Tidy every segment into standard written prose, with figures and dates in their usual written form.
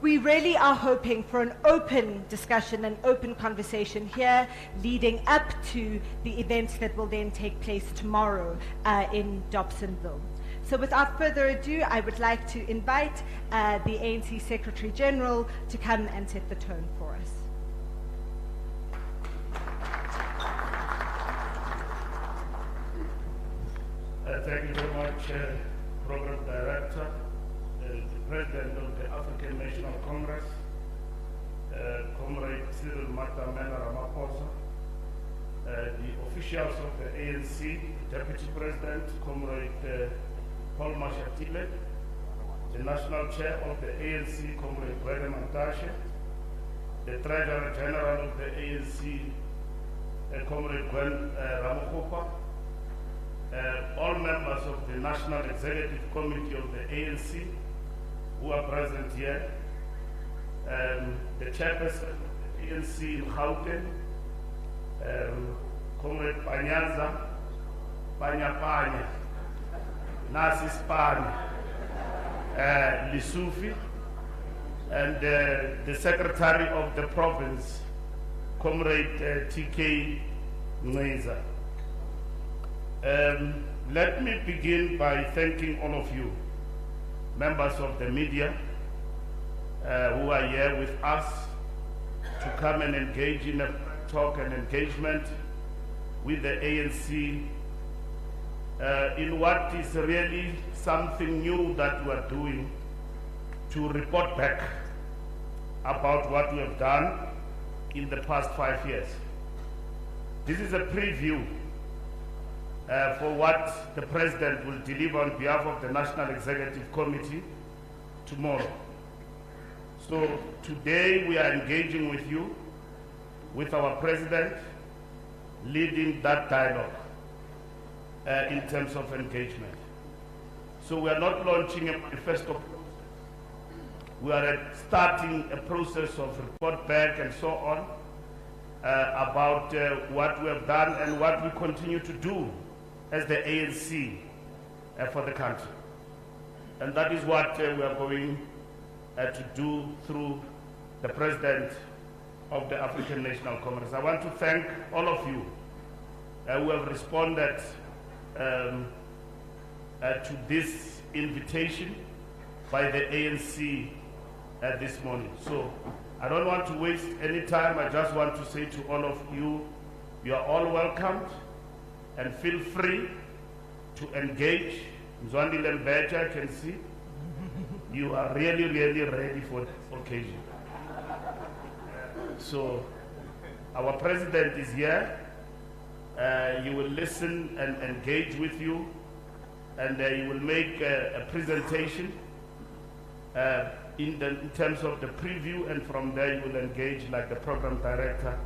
We really are hoping for an open discussion, an open conversation here leading up to the events that will then take place tomorrow in Dobsonville. So without further ado, I would like to invite the ANC Secretary General to come and set the tone for us. Thank you very much, Program Director, the President of the African National Congress, Comrade Cyril Matamela Ramaphosa, the officials of the ANC, Deputy President, Comrade Paul Mashatile, the National Chair of the ANC, Comrade Gwede Mantashe, the Treasurer General of the ANC, Comrade Gwen Ramokgopa, all members of the National Executive Committee of the ANC who are present here, the Chairperson of the ANC in Gauteng, Comrade Panyaza, Panya, Nasi Spani, Lisufi, and the Secretary of the Province, Comrade TK Neza. Let me begin by thanking all of you, members of the media, who are here with us to come and engage in a talk and engagement with the ANC in what is really something new that we are doing, to report back about what we have done in the past 5 years. This is a preview for what the President will deliver on behalf of the National Executive Committee tomorrow. So today we are engaging with you, with our President, leading that dialogue in terms of engagement. So we are not launching a manifesto. We are starting a process of report back and so on about what we have done and what we continue to do as the ANC for the country. And that is what we are going to do through the President of the African National Congress. I want to thank all of you who have responded to this invitation by the ANC this morning. So I don't want to waste any time. I just want to say to all of you, you are all welcomed, and feel free to engage. Mzwandile Mbeja, I can see you are really ready for this occasion. So our President is here. He will listen and engage with you, and he will make a presentation in terms of the preview, and from there you will engage like the Program Director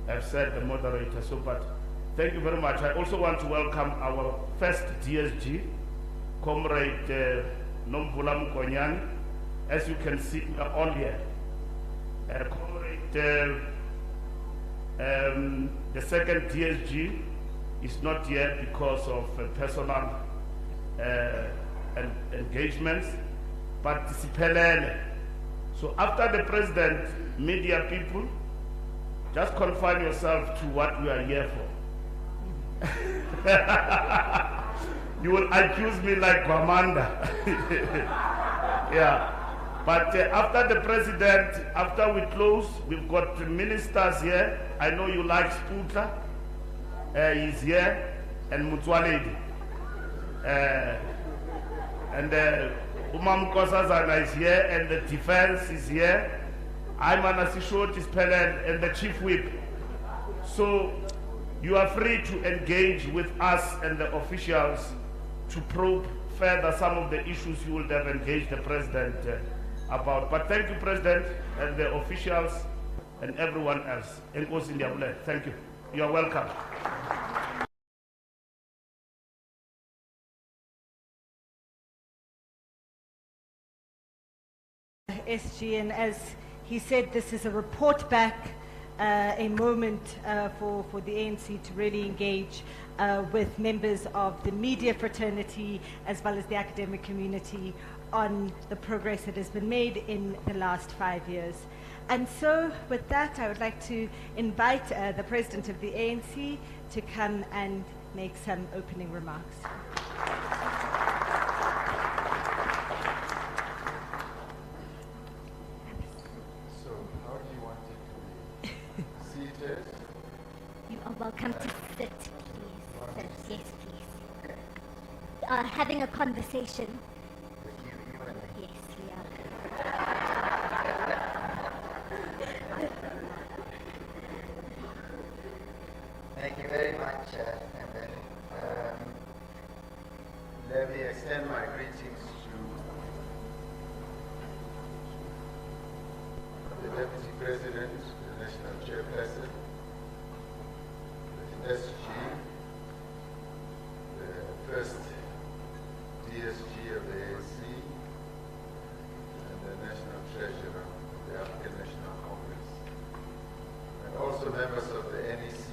have said, the moderator. So, but thank you very much. I also want to welcome our first DSG, Comrade Nomvula Mkonyani. As you can see, we are all here. Comrade, the second DSG is not here because of personal engagements, but Siphelele. So after the President, media people, just confine yourself to what we are here for. You will accuse me like Gwamanda. Yeah. But after the President, after we close, we've got ministers here. I know you like Sputa. He's here. And Mutswaledi. And Umam Kosazana is here. And the defense is here. Ayman Asishot is present, and the Chief Whip. So you are free to engage with us and the officials to probe further some of the issues you will have engaged the President about. But thank you, President, and the officials and everyone else. Thank you. You are welcome. SG, and as he said, this is a report back, a moment for the ANC to really engage with members of the media fraternity as well as the academic community on the progress that has been made in the last 5 years. And so with that, I would like to invite the President of the ANC to come and make some opening remarks. So how do you want it to be? Seated? You are welcome to sit, please. Yes, please. We are having a conversation. Yes, we are. Thank you very much, Emily. Let me extend my greetings to the Deputy President, the National Chairperson, the SG, the first DSG of the ANC, and the National Treasurer of the African National Congress, and also members of the NEC,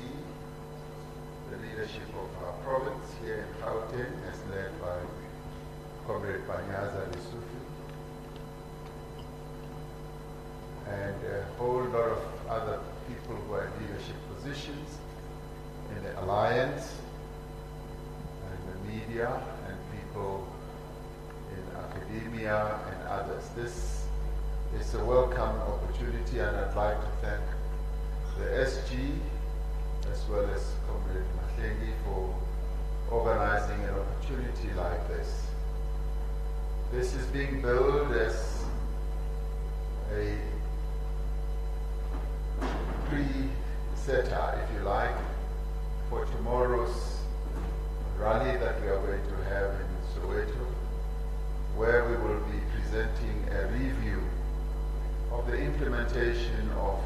the leadership of our province here in Gauteng, as led by Comrade Banyaza Lessufi, and a whole lot of other people who are in leadership positions in the alliance, and the media, and people in academia and others. This is a welcome opportunity, and I'd like to thank the SG as well as Comrade Mahlengi for organizing an opportunity like this. This is being billed as a pre-setter, if you like, for tomorrow's rally that we are going to have in Soweto, where we will be presenting a review of the implementation of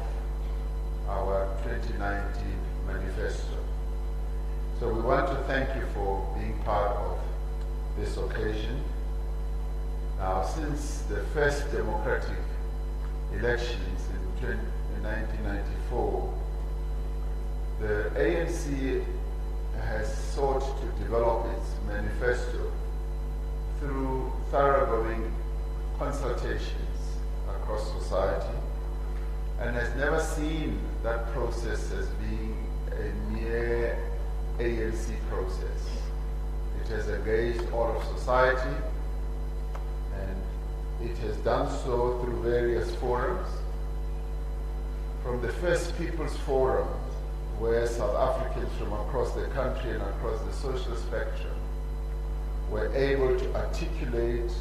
our 2019 Manifesto. So we want to thank you for being part of this occasion. Now, since the first democratic elections in 1994, the ANC has sought to develop its manifesto through thoroughgoing consultations across society, and has never seen that process as being a mere ANC process. It has engaged all of society, and it has done so through various forums. From the first People's Forum, where South Africans from across the country and across the social spectrum were able to articulate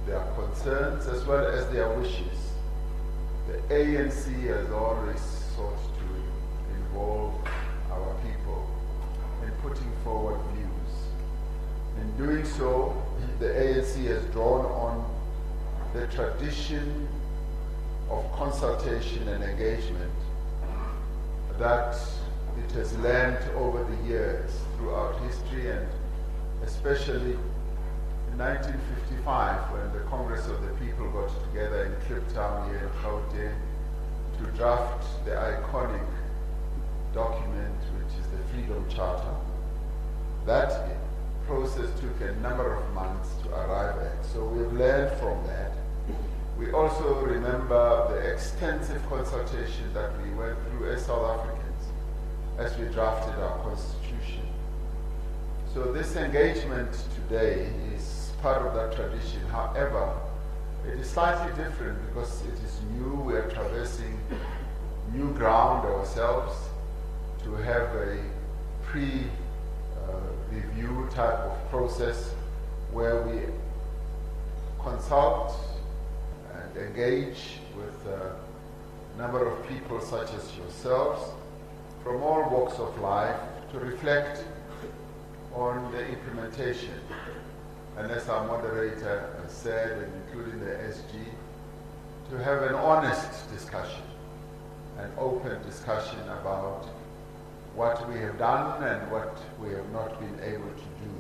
their concerns as well as their wishes. The ANC has always sought to involve our people in putting forward views. In doing so, the ANC has drawn on the tradition of consultation and engagement that it has learned over the years throughout history, and especially in 1955, when the Congress of the People got together in Kliptown here in Gauteng to draft the iconic document, which is the Freedom Charter. That process took a number of months to arrive at, so we've learned from that. We also remember the extensive consultation that we went through as South Africans as we drafted our constitution. So this engagement today is part of that tradition. However, it is slightly different because it is new. We are traversing new ground ourselves to have a pre-review type of process where we consult and engage with a number of people such as yourselves from all walks of life to reflect on the implementation. And as our moderator has said, and including the SG, to have an honest discussion, an open discussion about what we have done and what we have not been able to do.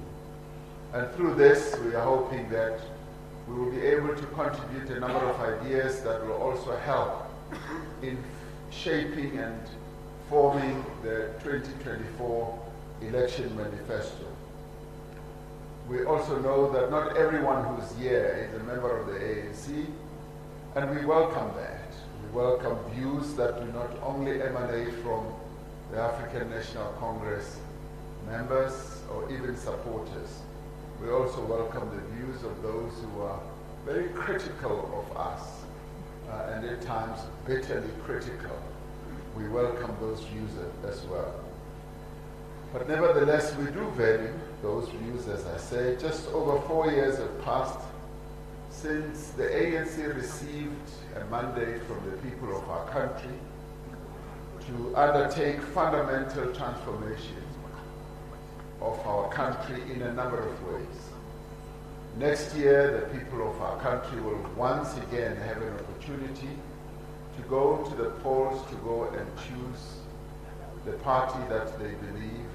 And through this, we are hoping that we will be able to contribute a number of ideas that will also help in shaping and forming the 2024 election manifesto. We also know that not everyone who's here is a member of the ANC, and we welcome that. We welcome views that do not only emanate from the African National Congress members or even supporters. We also welcome the views of those who are very critical of us, and at times bitterly critical. We welcome those views as well. But nevertheless, we do value those views, as I say. Just over 4 years have passed since the ANC received a mandate from the people of our country to undertake fundamental transformation of our country in a number of ways. Next year, the people of our country will once again have an opportunity to go to the polls, to go and choose the party that they believe,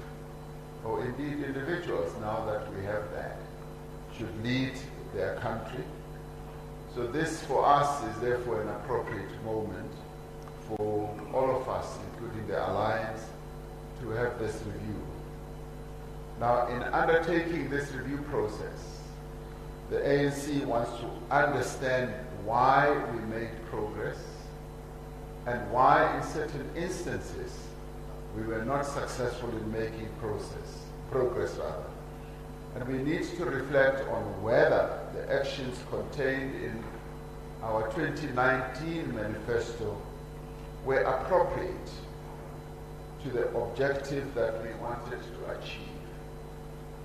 or indeed individuals, now that we have that, should lead their country. So this for us is therefore an appropriate moment for all of us, including the Alliance, to have this review. Now, in undertaking this review process, the ANC wants to understand why we made progress and why in certain instances we were not successful in making progress. And we need to reflect on whether the actions contained in our 2019 manifesto were appropriate to the objective that we wanted to achieve.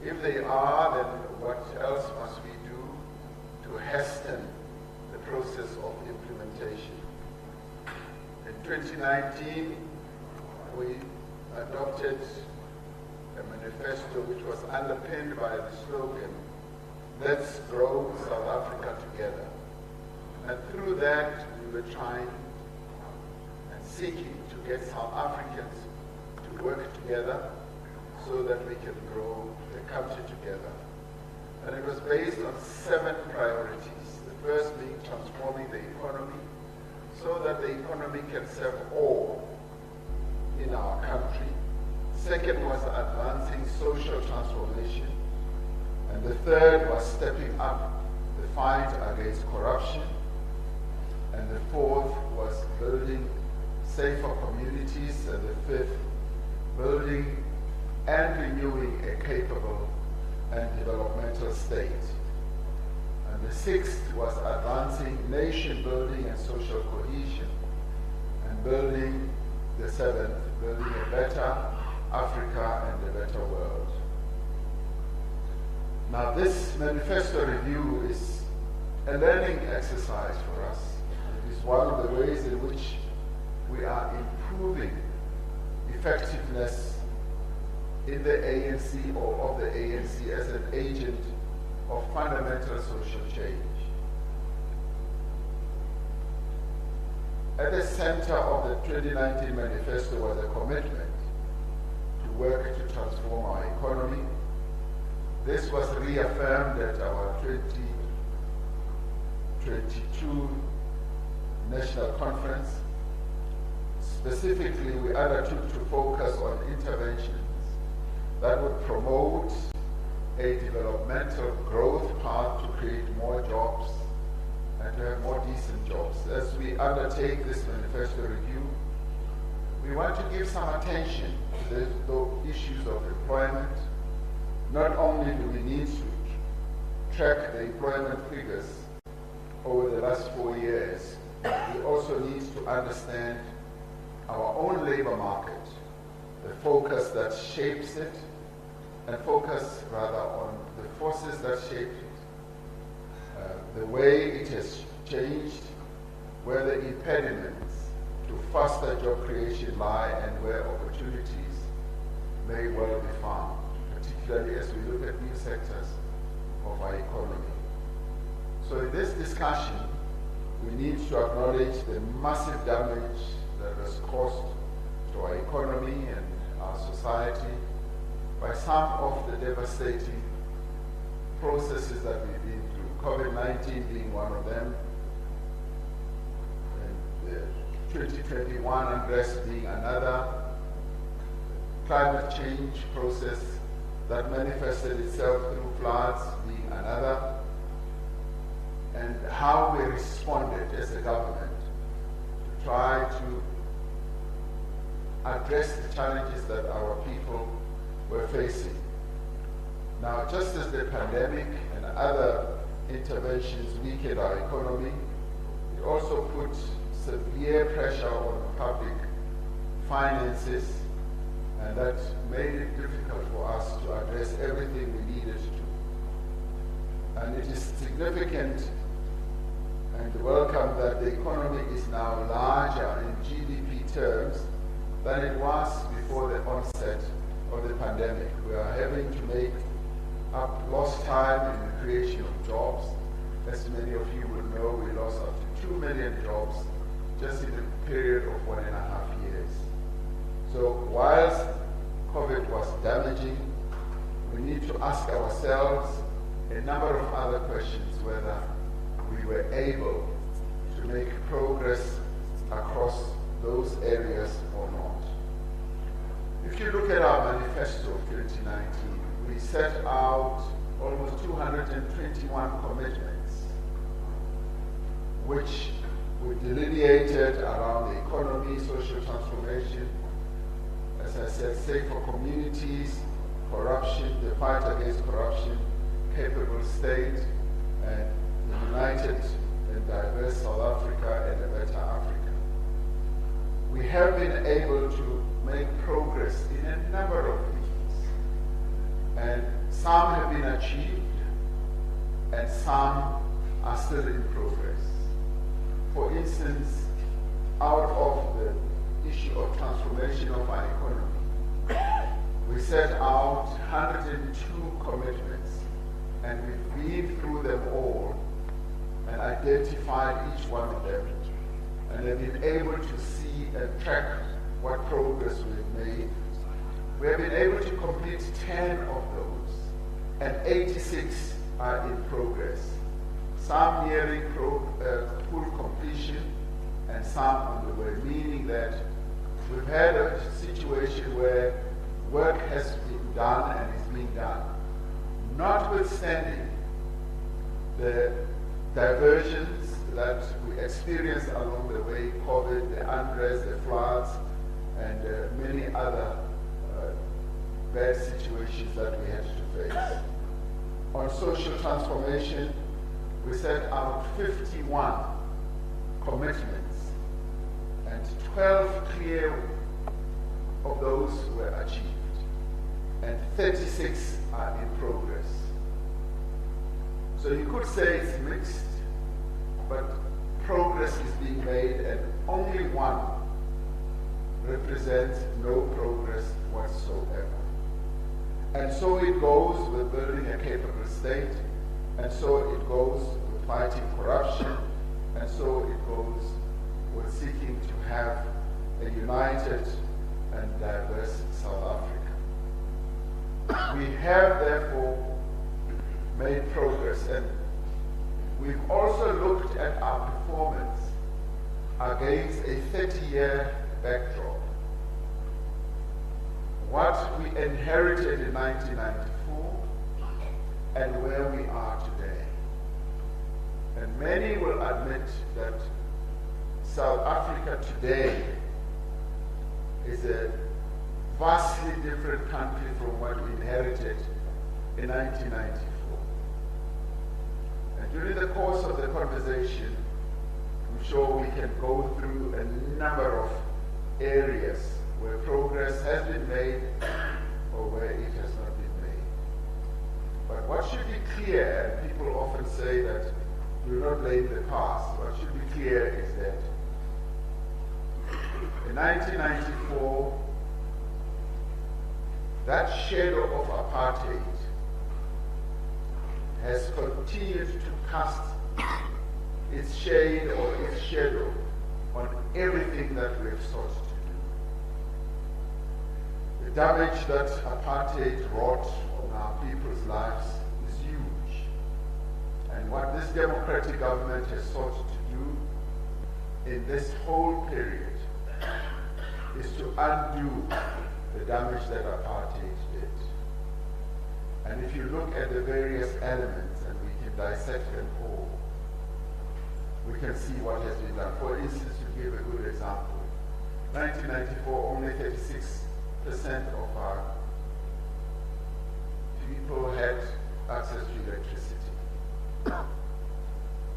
If they are, then what else must we do to hasten the process of implementation? In 2019, we adopted a manifesto which was underpinned by the slogan, "Let's grow South Africa together." And through that, we were trying and seeking to get South Africans to work together so that we can grow the country together. And it was based on 7 priorities. The first being transforming the economy so that the economy can serve all in our country. Second was advancing social transformation. And the third was stepping up the fight against corruption. And the fourth was building safer communities. And the fifth, building and renewing a capable and developmental state. And the sixth was advancing nation building and social cohesion. And building the seventh, building a better Africa and a better world. Now this manifesto review is a learning exercise for us. It is one of the ways in which we are improving effectiveness in the ANC or of the ANC as an agent of fundamental social change. At the center of the 2019 manifesto was a commitment to work to transform our economy. This was reaffirmed at our 2022 National Conference. Specifically, we undertook to focus on interventions that would promote a developmental growth path to create more jobs and to have more decent jobs. As we undertake this manifesto review, we want to give some attention to the issues of employment. Not only do we need to track the employment figures over the last 4 years, we also need to understand our own labor market, the focus that shapes it, and focus rather on the forces that shape it, the way it has changed, where the impediments to faster job creation lie, and where opportunities may well be found, particularly as we look at new sectors of our economy. So in this discussion, we need to acknowledge the massive damage that was caused to our economy and our society by some of the devastating processes that we've been through, COVID-19 being one of them, and the 2021 unrest being another, climate change process that manifested itself through floods being another, and how we responded as a government to try to address the challenges that our people were facing. Now, just as the pandemic and other interventions weakened our economy, it also put severe pressure on public finances, and that made it difficult for us to address everything we needed to. And it is significant and welcome that the economy is now larger in GDP terms than it was before the onset of the pandemic. We are having to make up lost time in the creation of jobs. As many of you will know, we lost up to 2 million jobs just in a period of 1.5 years. So whilst COVID was damaging, we need to ask ourselves a number of other questions, whether we were able to make progress across those areas or not. If you look at our manifesto of 2019, we set out almost 221 commitments, which we delineated around the economy, social transformation, as I said, safer communities, corruption, the fight against corruption, capable state, and the united and diverse South Africa and a better Africa. We have been able to make progress in a number of things, and some have been achieved and some are still in progress. For instance, out of the issue of transformation of our economy, we set out 102 commitments, and we've been through them all and identified each one of them, and have been able to see and track what progress we've made. We have been able to complete 10 of those, and 86 are in progress. Some nearing full completion, and some on the way, meaning that we've had a situation where work has been done and is being done, notwithstanding the diversions that we experienced along the way, COVID, the unrest, the floods, and many other bad situations that we had to face. On social transformation, we set out 51 commitments, and 12 clear of those were achieved, and 36 are in progress. So you could say it's mixed, but progress is being made, and only one represents no progress whatsoever. And so it goes with building a capable state, and so it goes with fighting corruption, and so it goes with seeking to have a united and diverse South Africa. We have therefore made progress, and we've also looked at our performance against a 30-year backdrop. What we inherited in 1994 and where we are today. And many will admit that South Africa today is a vastly different country from what we inherited in 1994. And during the course of the conversation, I'm sure we can go through a number of areas where progress has been made or where it has not been made. But what should be clear, and people often say that do not blame the past, what should be clear is that in 1994, that shadow of apartheid has continued to cast its shade or its shadow on everything that we have sought to do. The damage that apartheid wrought on our people's lives is huge. And what this democratic government has sought to do in this whole period is to undo the damage that apartheid did. And if you look at the various elements, and we can dissect them all, we can see what has been done. For instance, to give a good example, 1994, only 36% of our people had access to electricity.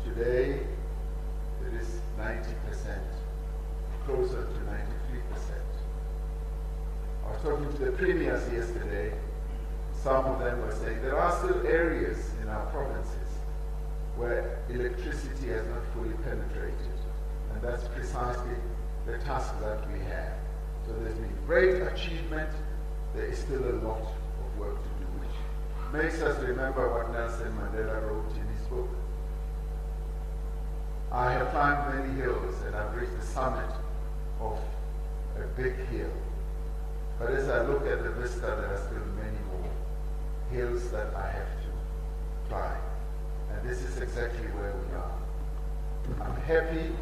Today, it is 90%, closer to 93%. I was talking to the premiers yesterday. Some of them were saying there are still areas in our provinces where electricity has not fully penetrated. And that's precisely the task that we have. So there's been great achievement. There is still a lot of work to do, which makes us remember what Nelson Mandela wrote in his book. I have climbed many hills and I've reached the summit of a big hill. But as I look at the vista, there are still many more hills that I have to climb. And this is exactly where we are. I'm happy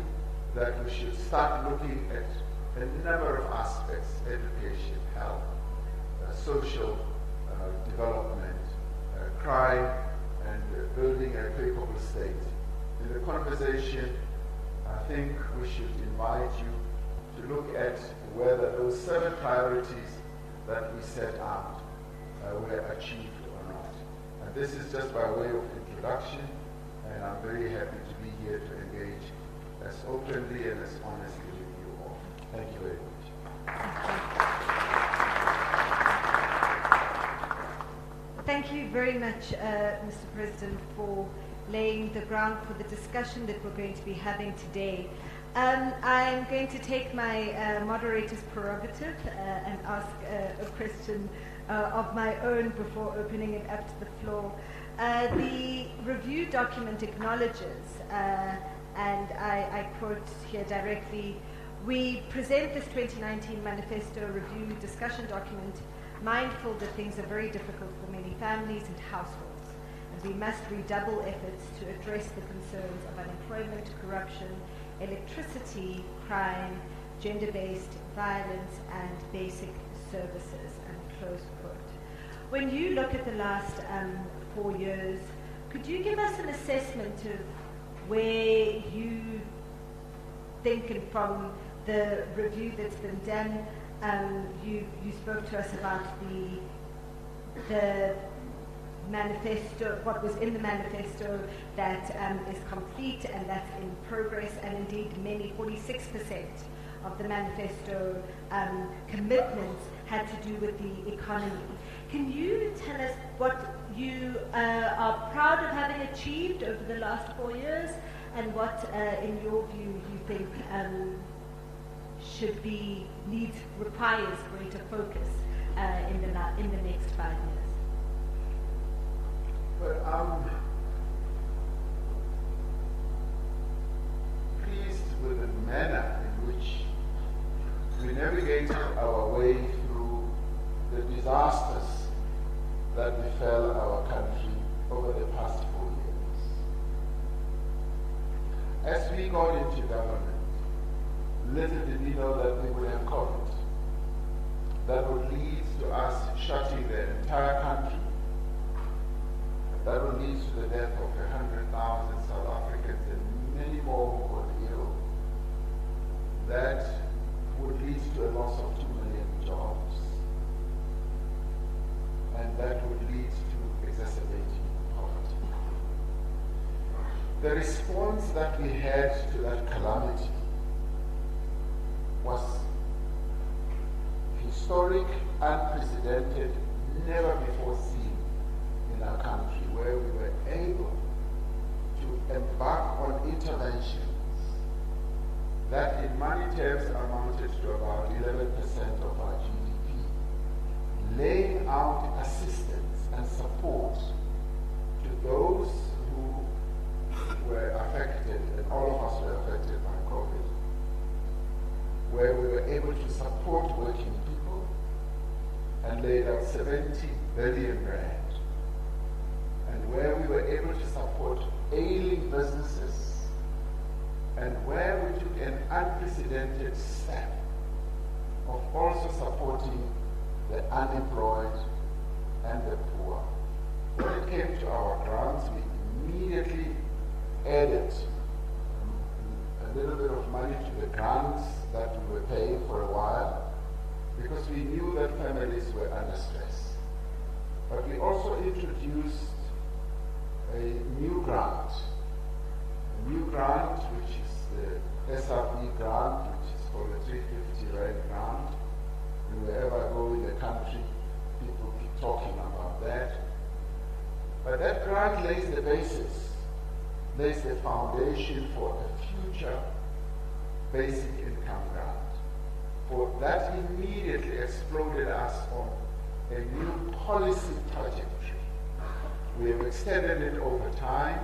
that we should start looking at a number of aspects: education, health, social development, crime, and building a capable state. In the conversation, I think we should invite you to look at whether those 7 priorities that we set out were achieved or not. And this is just by way of introduction, and I'm very happy to be here to engage as openly and as honestly with you all. Thank you very much. Thank you very much, Mr. President, for laying the ground for the discussion that we're going to be having today. I'm going to take my moderator's prerogative and ask a question of my own before opening it up to the floor. The review document acknowledges, and I quote here directly, "We present this 2019 Manifesto review discussion document mindful that things are very difficult for many families and households, and we must redouble efforts to address the concerns of unemployment, corruption, electricity, crime, gender-based violence, and basic services," and close quote. When you look at the last 4 years, could you give us an assessment of where you think, and from the review that's been done, you spoke to us about the manifesto, what was in the manifesto that is complete and that's in progress, and indeed 46% of the manifesto commitments had to do with the economy. Can you tell us what you are proud of having achieved over the last 4 years, and what, in your view, you think requires greater focus in the next 5 years? Well, I'm pleased with the manner in which we navigated our way through the disasters that befell our country over the past 4 years. As we got into government, little did we know that we would have COVID. That would lead to us shutting the entire country. That would lead to the death of 100,000 South Africans and many more who got ill. That would lead to a loss of 2 million jobs. And that would lead to exacerbating poverty. The response that we had to that calamity was historic, unprecedented, never before seen in our country, where we were able to embark on interventions that in money terms amounted to about 11% of our GDP, laying out assistance and support to those who were affected, and all of us were affected by COVID, where we were able to support working people and laid out 70 billion rand, and where we were able to support ailing businesses, and where we took an unprecedented step of also supporting the unemployed and the poor. grants that we were paying for a while because we knew that families were under stress. But we also introduced a new grant, which is the SRB grant, which is called the 350 Rand grant. And wherever I go in the country, people keep talking about that. But that grant lays the basis, lays the foundation for a future basic income grant. For that immediately exploded us on a new policy trajectory. We have extended it over time,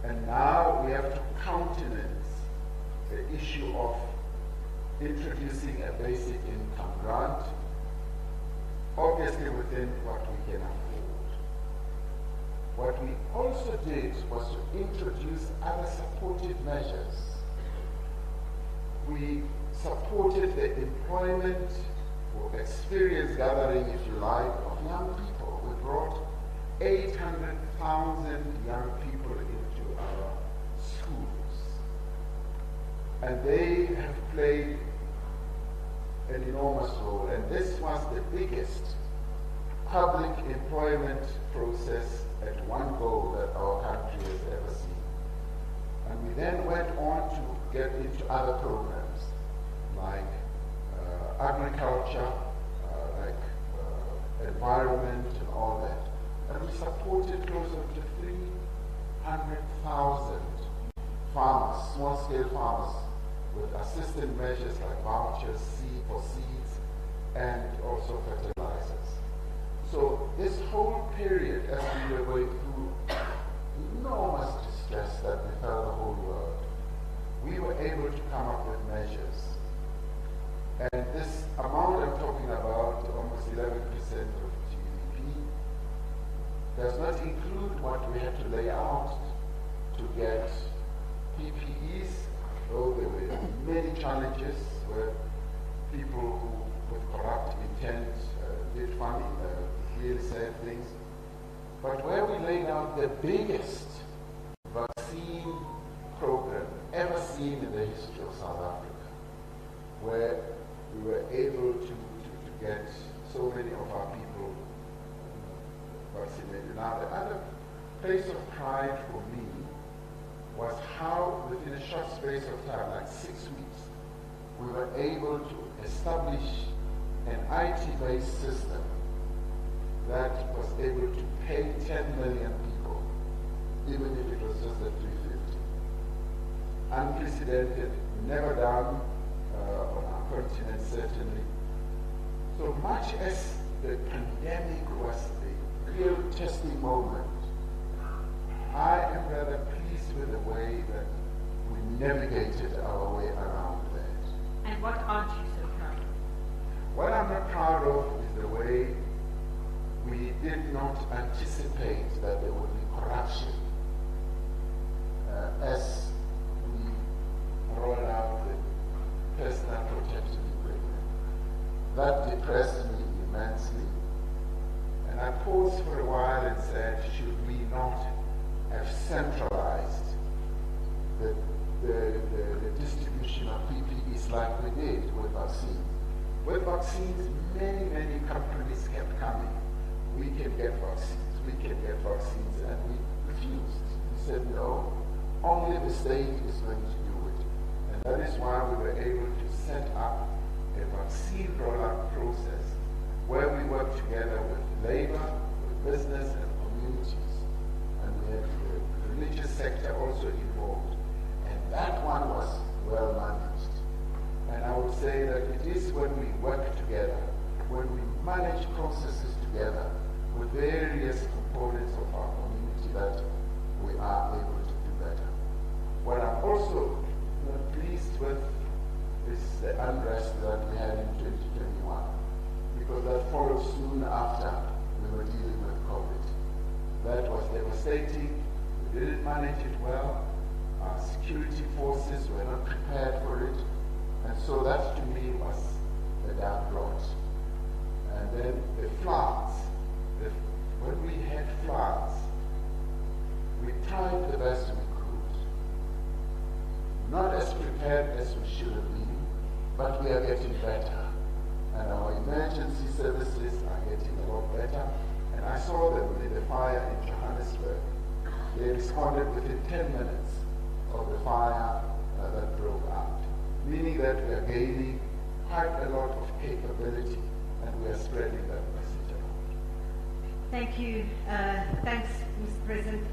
and now we have to countenance the issue of introducing a basic income grant, obviously within what we can afford. What we also did was to introduce other supportive measures. We supported the employment or experience gathering, if you like, of young people. We brought 800,000 young people into our schools. And they have played an enormous role. And this was the biggest public employment process at one go that our country has ever seen. And we then went on to get into other programs like agriculture, environment and all that. And we supported close to 300,000 farmers, small-scale farmers, with assistance measures like vouchers, for seeds, and also fertilizers. So this whole period, as we were going through enormous distress that befell the whole world, we were able to come up with measures. And this amount I'm talking about, almost 11% of GDP, does not include what we had to lay out to get PPEs, though there were many challenges where people who, with corrupt intent, did funny, really sad things. But where we laid out the biggest vaccine program ever seen in the history of South Africa, where we were able to get so many of our people vaccinated. Now, the other place of pride for me was how, within a short space of time, like 6 weeks, we were able to establish an IT-based system that was able to pay 10 million people, even if it was just at 350. Unprecedented, never done on our continent, certainly. So much as the pandemic was a real testing moment, I am rather pleased with the way that we navigated our way around that. And what aren't you so proud of? What I'm not proud of is the way we did not anticipate that there would be corruption as we rolled out the personal protective equipment. That depressed me immensely. And I paused for a while and said, should we not have centralized the distribution of PPEs like we did with vaccines? With vaccines, many companies kept coming. We can get vaccines, and we refused. We said, no, only the state is going to do it. And that is why we were able to set up a vaccine rollout process where we work together with labor, with business, and communities. And we had the religious sector also involved. And that one was well managed. And I would say that it is when we work together, when we manage processes together with various components of our community, that we are able to do better. What I'm also not pleased with is the unrest that we had in 2021, because that followed soon after we were dealing with COVID. That was devastating. We didn't manage it well. Our security forces were not prepared for it. And so that to me was the dark blot. And then the floods. When we had floods, we tried the best we could. Not as prepared as we should have been, but we are getting better. And our emergency services are getting a lot better. And I saw them in the fire in Johannesburg. They responded within 10 minutes of the fire that broke out, meaning that we are gaining quite a lot of capability and we are spreading that message around. Thank you. Thanks, Mr. President.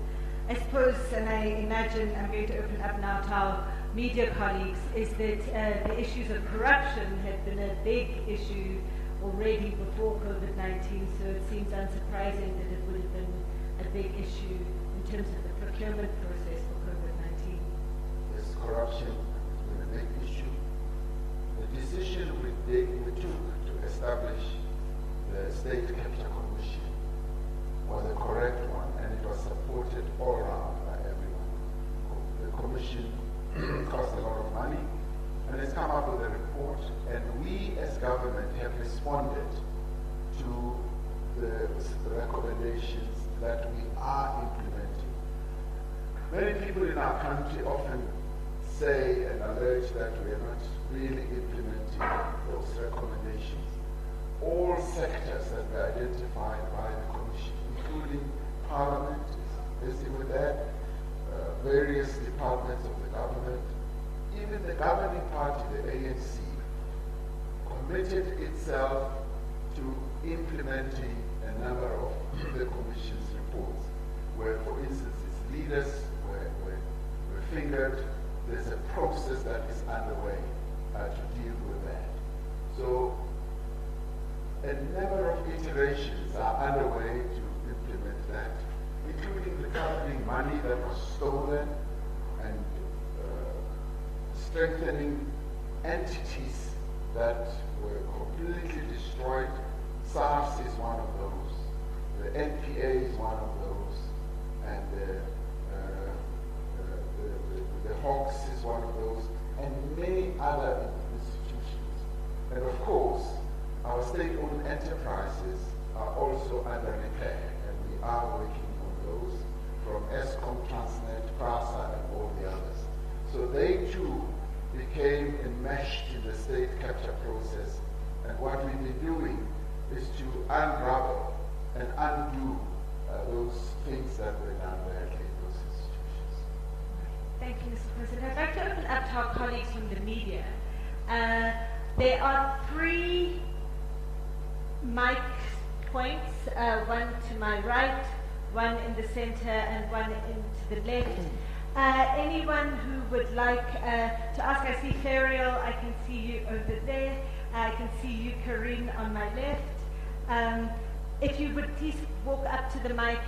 I suppose, and I imagine I'm going to open up now to our media colleagues, is that the issues of corruption had been a big issue already before COVID-19, so it seems unsurprising that it would have been a big issue in terms of the procurement process for COVID-19. Yes, corruption has been a big issue. The decision we took to establish the State Capture Commission was a correct one, and it was supported all around by everyone. The commission cost a lot of money, and it's come up with a report, and we as government have responded to the recommendations that we are implementing. Many people in our country often say and allege that we are not really implementing those recommendations. All sectors that were identified by the Commission, including Parliament, is busy with that, various departments of the government, even the governing party, the ANC, committed itself to implementing a number of the Commission's reports, where, for instance, its leaders were fingered. There's a process that is underway to deal with that. So a number of iterations are underway to implement that, including recovering money that was stolen and strengthening entities that were completely destroyed. SARS is one of those, the NPA is one of those, and the Hawks is one of those, and many other institutions. And of course, our state-owned enterprises are also under repair, and we are working on those from ESCOM, Transnet, PRASA, and all the others. So they too became enmeshed in the state capture process, and what we've been doing is to unravel and undo those things that were done badly in those institutions. Thank you, Mr. President. I'd like to open up to our colleagues from the media. There are 3 mic points, one to my right, one in the center, and one to the left. Anyone who would like to ask, I see Ferial, I can see you over there, I can see you, Karine, on my left. If you would please walk up to the mic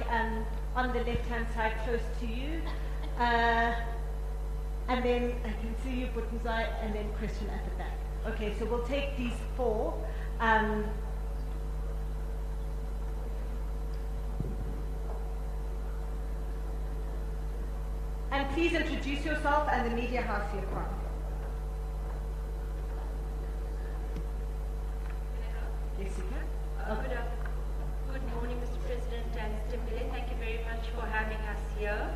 on the left-hand side close to you. And then I can see you, Butenzai, and then question at the back. Okay, so we'll take these 4. And please introduce yourself and the media house you're from. Yes, you can. Good morning, Mr. President and Stimbile. Thank you very much for having us here.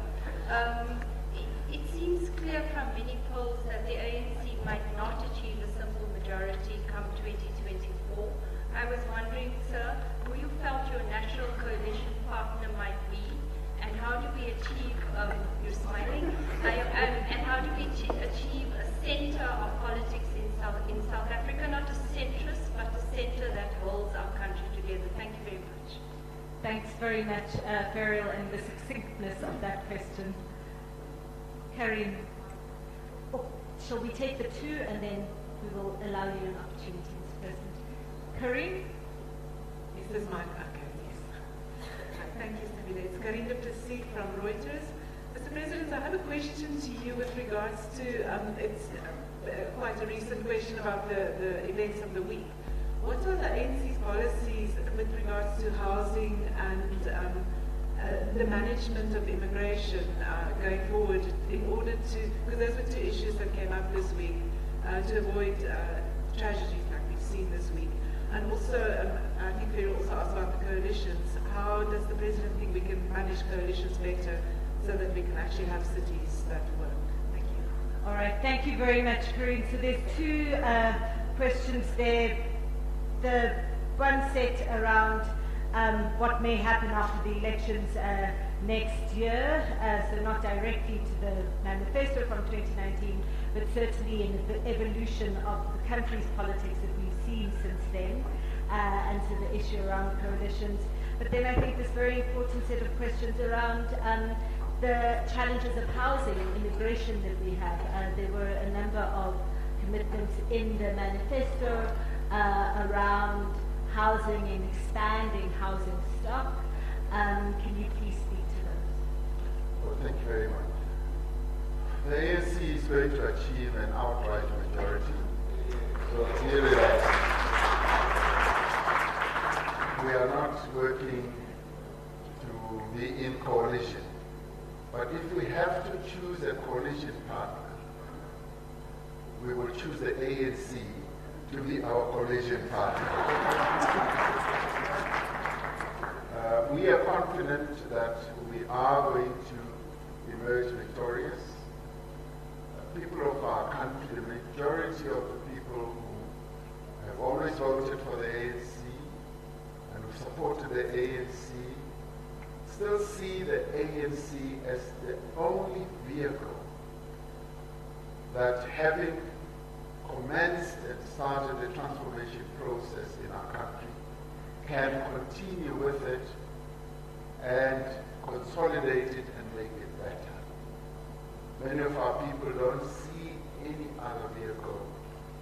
It seems clear from many polls that the ANC might not achieve a simple majority come 2024. I was wondering, sir, who you felt your natural coalition partner might be, and how do we achieve, you're smiling, and how do we achieve a center of politics in South Africa, not a centrist, but a center that holds our country together. Thank you very much. Thanks very much, Ferial, and the succinctness of that question. Karine, shall we take the 2 and then we will allow you an opportunity, Mr. President. Karine? This is my yes. Thank you, Stimbile. It's Karine de Plessis from Reuters. Mr. President, I have a question to you with regards to, it's quite a recent question about the events of the week. What are the ANC's policies with regards to housing and the management of immigration going forward in order to, because those were 2 issues that came up this week, to avoid tragedies like we've seen this week. And also, I think they also asked about the coalitions. How does the President think we can manage coalitions better so that we can actually have cities that work? Thank you. All right, thank you very much, Corinne. So there's two questions there. The one set around what may happen after the elections next year, so not directly to the manifesto from 2019, but certainly in the evolution of the country's politics that we've seen since then, and so the issue around coalitions. But then I think this very important set of questions around the challenges of housing, immigration that we have. There were a number of commitments in the manifesto around housing and expanding housing stock. Can you please speak to those? Well, thank you very much. The ANC is going to achieve an outright majority. So clearly we are not working to be in coalition. But if we have to choose a coalition partner, we will choose the ANC to be our coalition partner. We are confident that we are going to emerge victorious. People of our country, the majority of the people who have always voted for the ANC and who supported the ANC still see the ANC as the only vehicle that, having commenced and started the transformation process in our country, can continue with it and consolidate it and make it better. Many of our people don't see any other vehicle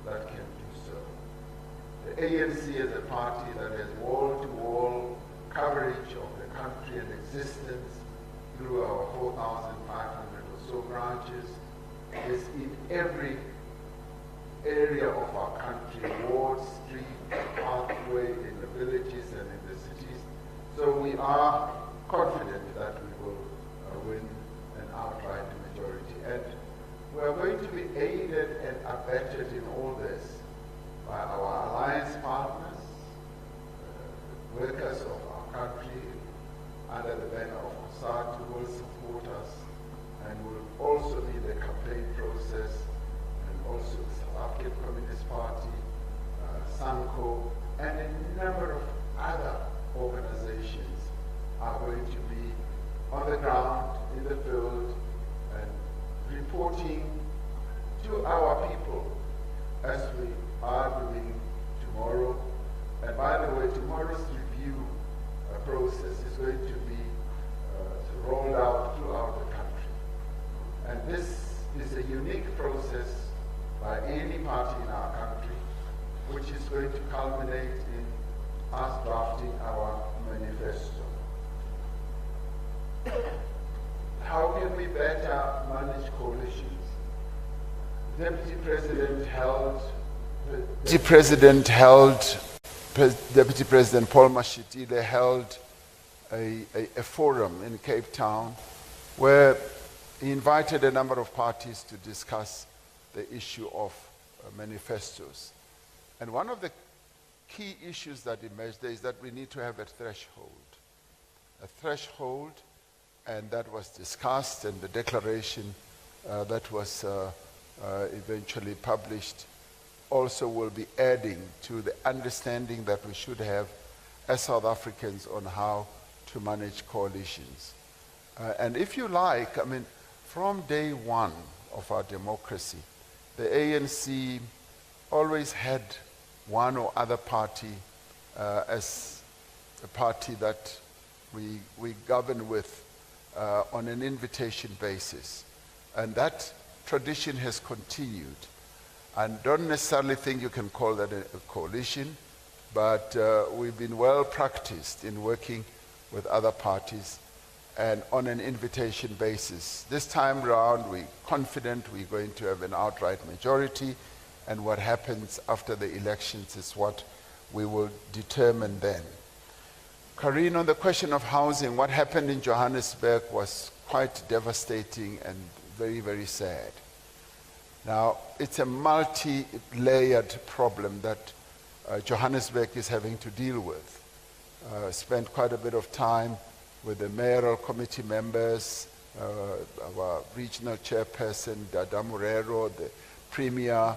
that can do so. The ANC is a party that has wall-to-wall coverage of the country and existence through our 4,500 or so branches, is in every area of our country, ward, street, pathway, in the villages and in the cities. So we are confident that we will win an outright majority. And we are going to be aided and abetted in all this by our alliance partners, workers of our country, under the banner of COSATU, who will support us and will also be the campaign process, and also the South African Communist Party, SANCO, and a number of other organizations are going to be on the ground, in the field, and reporting to our people as we are doing tomorrow. And by the way, tomorrow's review process is going to be rolled out throughout the country. And this is a unique process by any party in our country, which is going to culminate in us drafting our manifesto. How can we better manage coalitions? Deputy President Paul Mashatile held a forum in Cape Town where he invited a number of parties to discuss the issue of manifestos. And one of the key issues that emerged there is that we need to have a threshold, and that was discussed, and the declaration that was eventually published also will be adding to the understanding that we should have as South Africans on how to manage coalitions. And if you like, I mean, from day one of our democracy, the ANC always had one or other party as a party that we govern with on an invitation basis. And that tradition has continued. And don't necessarily think you can call that a coalition, but we've been well practiced in working with other parties and on an invitation basis. This time around, we're confident we're going to have an outright majority, and what happens after the elections is what we will determine then. Karine, on the question of housing, what happened in Johannesburg was quite devastating and very, very sad. Now, it's a multi-layered problem that Johannesburg is having to deal with. Spent quite a bit of time with the mayoral committee members our regional chairperson, Dada Murero, the Premier,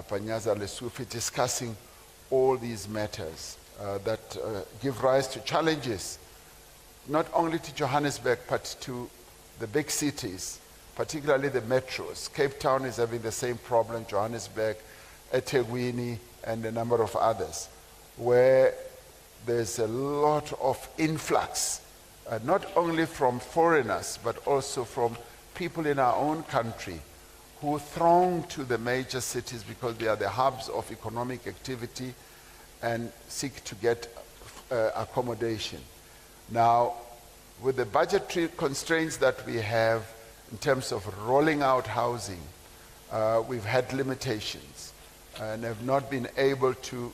Panyaza Lesufi, discussing all these matters that give rise to challenges, not only to Johannesburg, but to the big cities, particularly the metros. Cape Town is having the same problem, Johannesburg, eThekwini, and a number of others, where there's a lot of influx, not only from foreigners, but also from people in our own country who throng to the major cities because they are the hubs of economic activity and seek to get accommodation. Now, with the budgetary constraints that we have in terms of rolling out housing, we've had limitations and have not been able to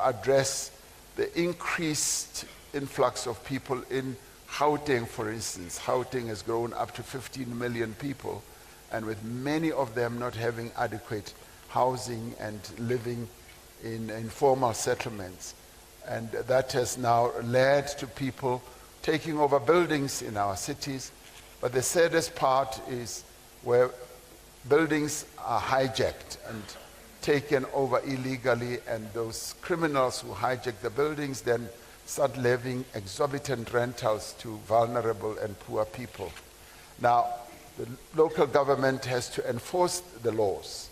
address the increased influx of people in Gauteng, for instance. Gauteng has grown up to 15 million people, and with many of them not having adequate housing and living in informal settlements. And that has now led to people taking over buildings in our cities. But the saddest part is where buildings are hijacked and taken over illegally, and those criminals who hijack the buildings then start levying exorbitant rentals to vulnerable and poor people. Now, the local government has to enforce the laws.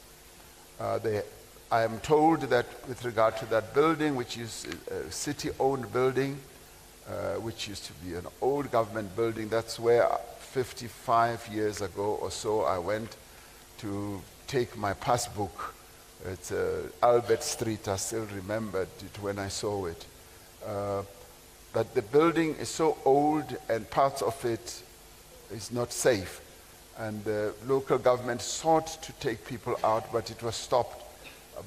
I am told that with regard to that building, which is a city-owned building, which used to be an old government building, that's where 55 years ago or so I went to take my passbook. It's Albert Street, I still remembered it when I saw it. But the building is so old and parts of it is not safe. And the local government sought to take people out, but it was stopped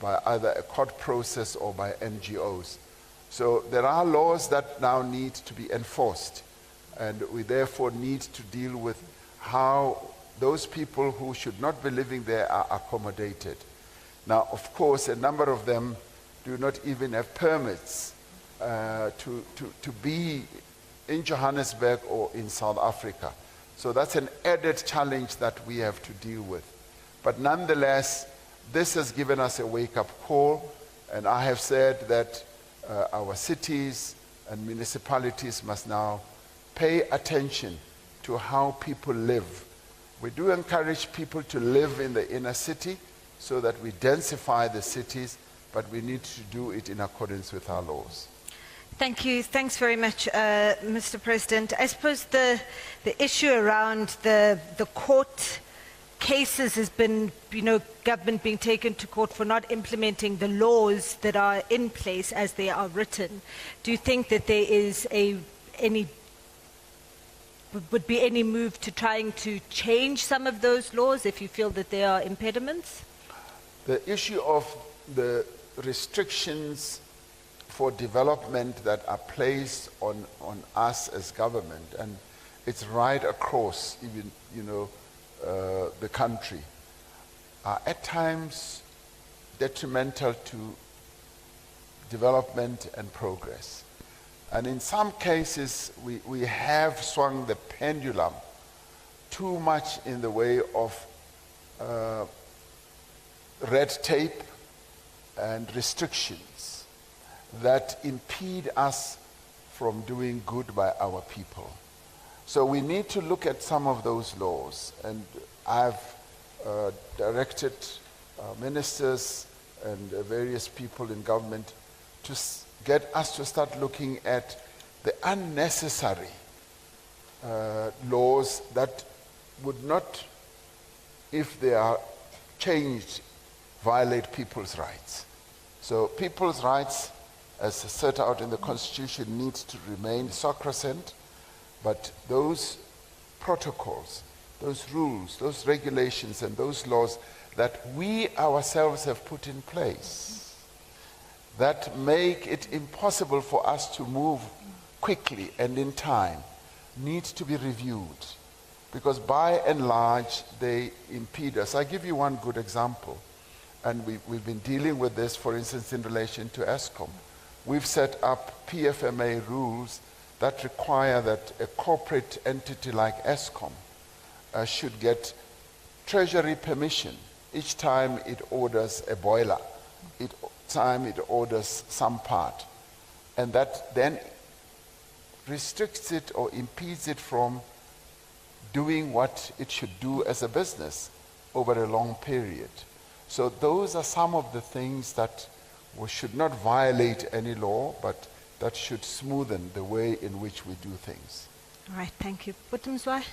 by either a court process or by NGOs. So there are laws that now need to be enforced. And we therefore need to deal with how those people who should not be living there are accommodated. Now, of course, a number of them do not even have permits to be in Johannesburg or in South Africa. So that's an added challenge that we have to deal with. But nonetheless, this has given us a wake-up call, and I have said that our cities and municipalities must now pay attention to how people live. We do encourage people to live in the inner city so that we densify the cities, but we need to do it in accordance with our laws. Thank you. Thanks very much, Mr. President. I suppose the issue around the court cases has been, government being taken to court for not implementing the laws that are in place as they are written. Do you think that there is would be any move to trying to change some of those laws if you feel that there are impediments? The issue of the restrictions for development that are placed on us as government, and it's right across even, the country, are at times detrimental to development and progress. And in some cases, we have swung the pendulum too much in the way of red tape and restrictions that impede us from doing good by our people. So we need to look at some of those laws, and I've directed ministers and various people in government to get us to start looking at the unnecessary laws that would not, if they are changed, violate people's rights. So people's rights, as set out in the Constitution, need to remain sacrosanct, but those protocols, those rules, those regulations, and those laws that we ourselves have put in place that make it impossible for us to move quickly and in time need to be reviewed, because by and large they impede us. I give you one good example, and we've been dealing with this, for instance, in relation to Eskom. We've set up PFMA rules that require that a corporate entity like Eskom should get Treasury permission each time it orders a boiler, each time it orders some part, and that then restricts it or impedes it from doing what it should do as a business over a long period. So those are some of the things that we should not violate any law, but that should smoothen the way in which we do things. All right, thank you. Butumzwa?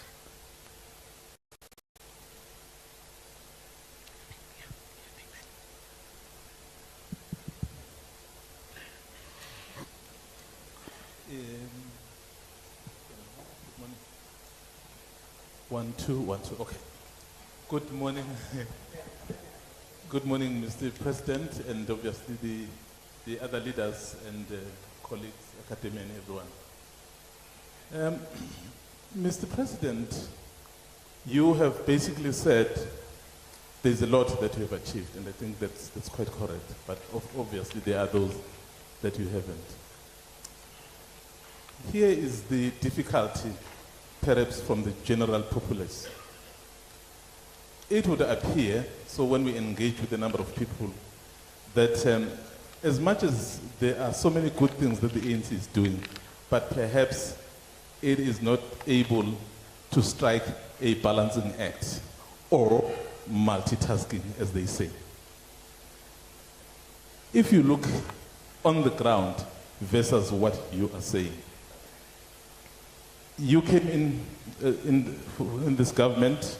One, two. Okay. Good morning. Good morning, Mr. President, and obviously the other leaders and colleagues, academia, and everyone. Mr. President, you have basically said there's a lot that you have achieved, and I think that's quite correct. But obviously there are those that you haven't. Here is the difficulty, perhaps from the general populace. It would appear, so when we engage with a number of people, that as much as there are so many good things that the ANC is doing, but perhaps it is not able to strike a balancing act or multitasking, as they say. If you look on the ground versus what you are saying, you came in this government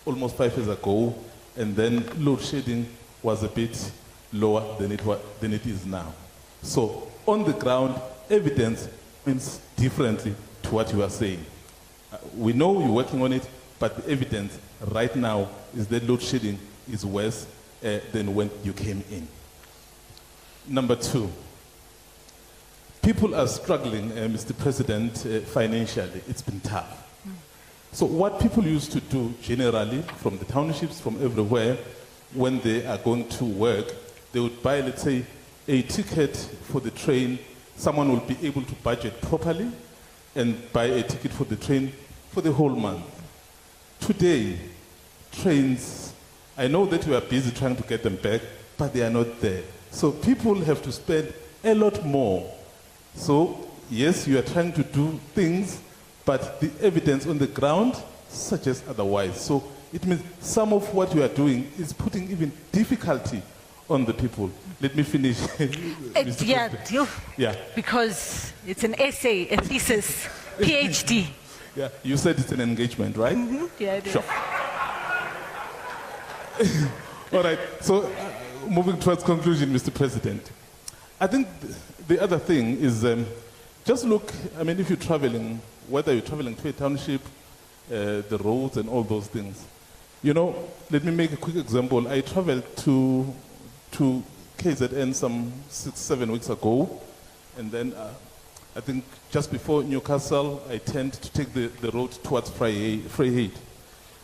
almost 5 years ago, and then load shedding was a bit lower than it is now. So on the ground, evidence means differently to what you are saying. We know you're working on it, but the evidence right now is that load shedding is worse than when you came in. Number two, people are struggling, Mr. President, financially. It's been tough. So what people used to do generally, from the townships, from everywhere, when they are going to work, they would buy, let's say, a ticket for the train. Someone will be able to budget properly and buy a ticket for the train for the whole month. Today, trains, I know that we are busy trying to get them back, but they are not there. So people have to spend a lot more. So, yes, you are trying to do things, but the evidence on the ground suggests otherwise. So it means some of what you are doing is putting even difficulty on the people. Let me finish. Yeah, because it's an essay, a thesis, PhD. Yeah, you said it's an engagement, right? Mm-hmm. Yeah, it is. Sure. All right, so moving towards conclusion, Mr. President. I think the other thing is just look, I mean, if you're traveling, whether you're traveling to a township, the roads and all those things. You know, let me make a quick example. I traveled to KZN some 6-7 weeks ago, and then I think just before Newcastle, I tend to take the road towards Vryheid.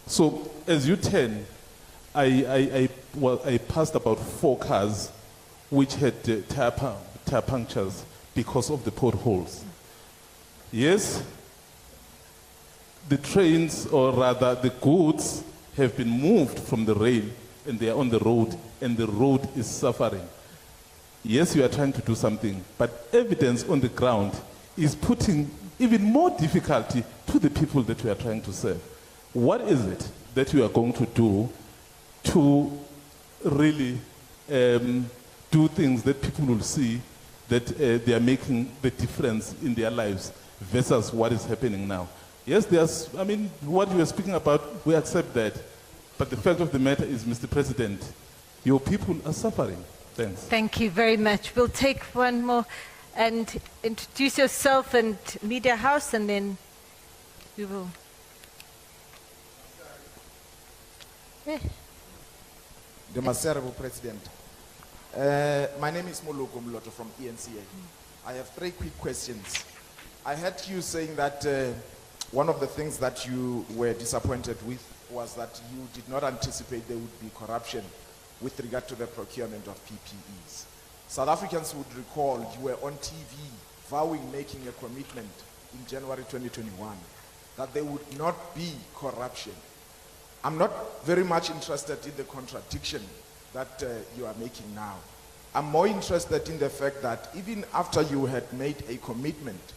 So as you turn, I passed about 4 cars which had tire punctures because of the potholes. Yes, the trains, or rather the goods, have been moved from the rail and they are on the road, and the road is suffering. Yes, you are trying to do something, but evidence on the ground is putting even more difficulty to the people that we are trying to serve. What is it that you are going to do to really do things that people will see that they are making the difference in their lives versus what is happening now? Yes, there's, I mean, what you are speaking about, we accept that. But the fact of the matter is, Mr. President, your people are suffering. Thanks. Thank you very much. We'll take one more and introduce yourself and Media House, and then we will. The Maserabo President. My name is Moloko Mloto from ENCA. I have 3 quick questions. I heard you saying that one of the things that you were disappointed with was that you did not anticipate there would be corruption with regard to the procurement of PPEs. South Africans would recall you were on TV vowing, making a commitment in January 2021 that there would not be corruption I'm not very much interested in the contradiction that you are making now. I'm more interested in the fact that even after you had made a commitment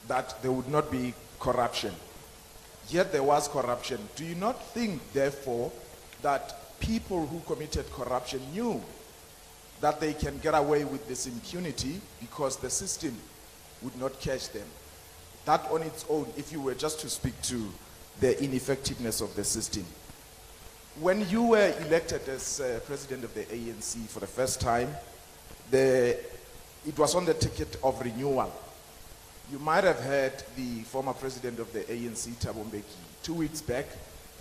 that there would not be corruption, yet there was corruption. Do you not think, therefore, that people who committed corruption knew that they can get away with this impunity because the system would not catch them? That on its own, if you were just to speak to the ineffectiveness of the system. When you were elected as president of the ANC for the first time, it was on the ticket of renewal. You might have heard the former president of the ANC, Thabo Mbeki, 2 weeks back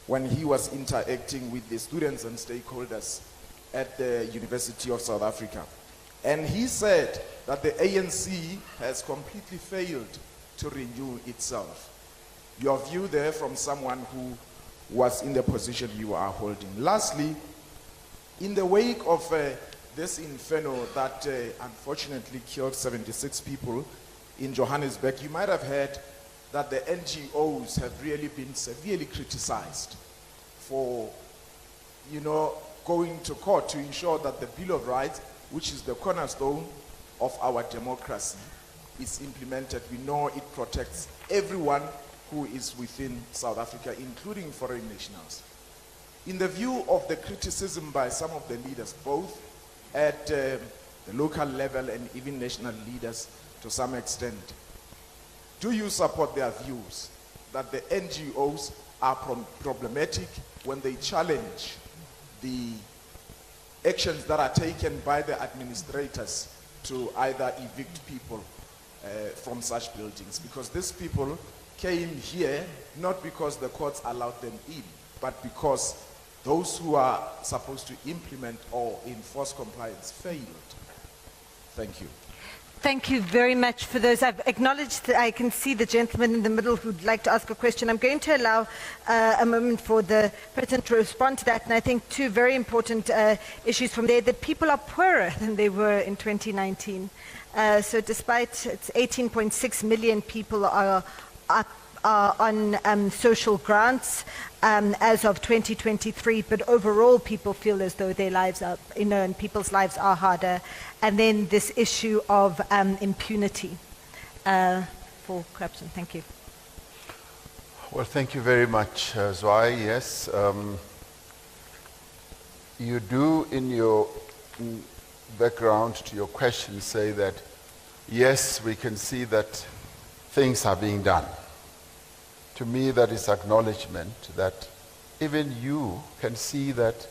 when he was interacting with the students and stakeholders at the University of South Africa. And he said that the ANC has completely failed to renew itself. Your view there from someone who was in the position you are holding. Lastly, in the wake of this inferno that unfortunately killed 76 people in Johannesburg, you might have heard that the NGOs have really been severely criticized for, going to court to ensure that the Bill of Rights, which is the cornerstone of our democracy, is implemented. We know it protects everyone who is within South Africa, including foreign nationals. In the view of the criticism by some of the leaders, both at the local level and even national leaders to some extent, do you support their views that the NGOs are problematic when they challenge the actions that are taken by the administrators to either evict people from such buildings? Because these people came here not because the courts allowed them in, but because those who are supposed to implement or enforce compliance failed. Thank you. Thank you very much for those. I've acknowledged that I can see the gentleman in the middle who'd like to ask a question. I'm going to allow a moment for the President to respond to that. And I think 2 very important issues from there, that people are poorer than they were in 2019. So despite it's 18.6 million people are on social grants as of 2023, but overall people feel as though their lives are, and people's lives are harder. And then this issue of impunity for corruption. Thank you. Well, thank you very much, Zwai. Yes, you do in your background to your question say that, yes, we can see that things are being done. To me, that is acknowledgement that even you can see that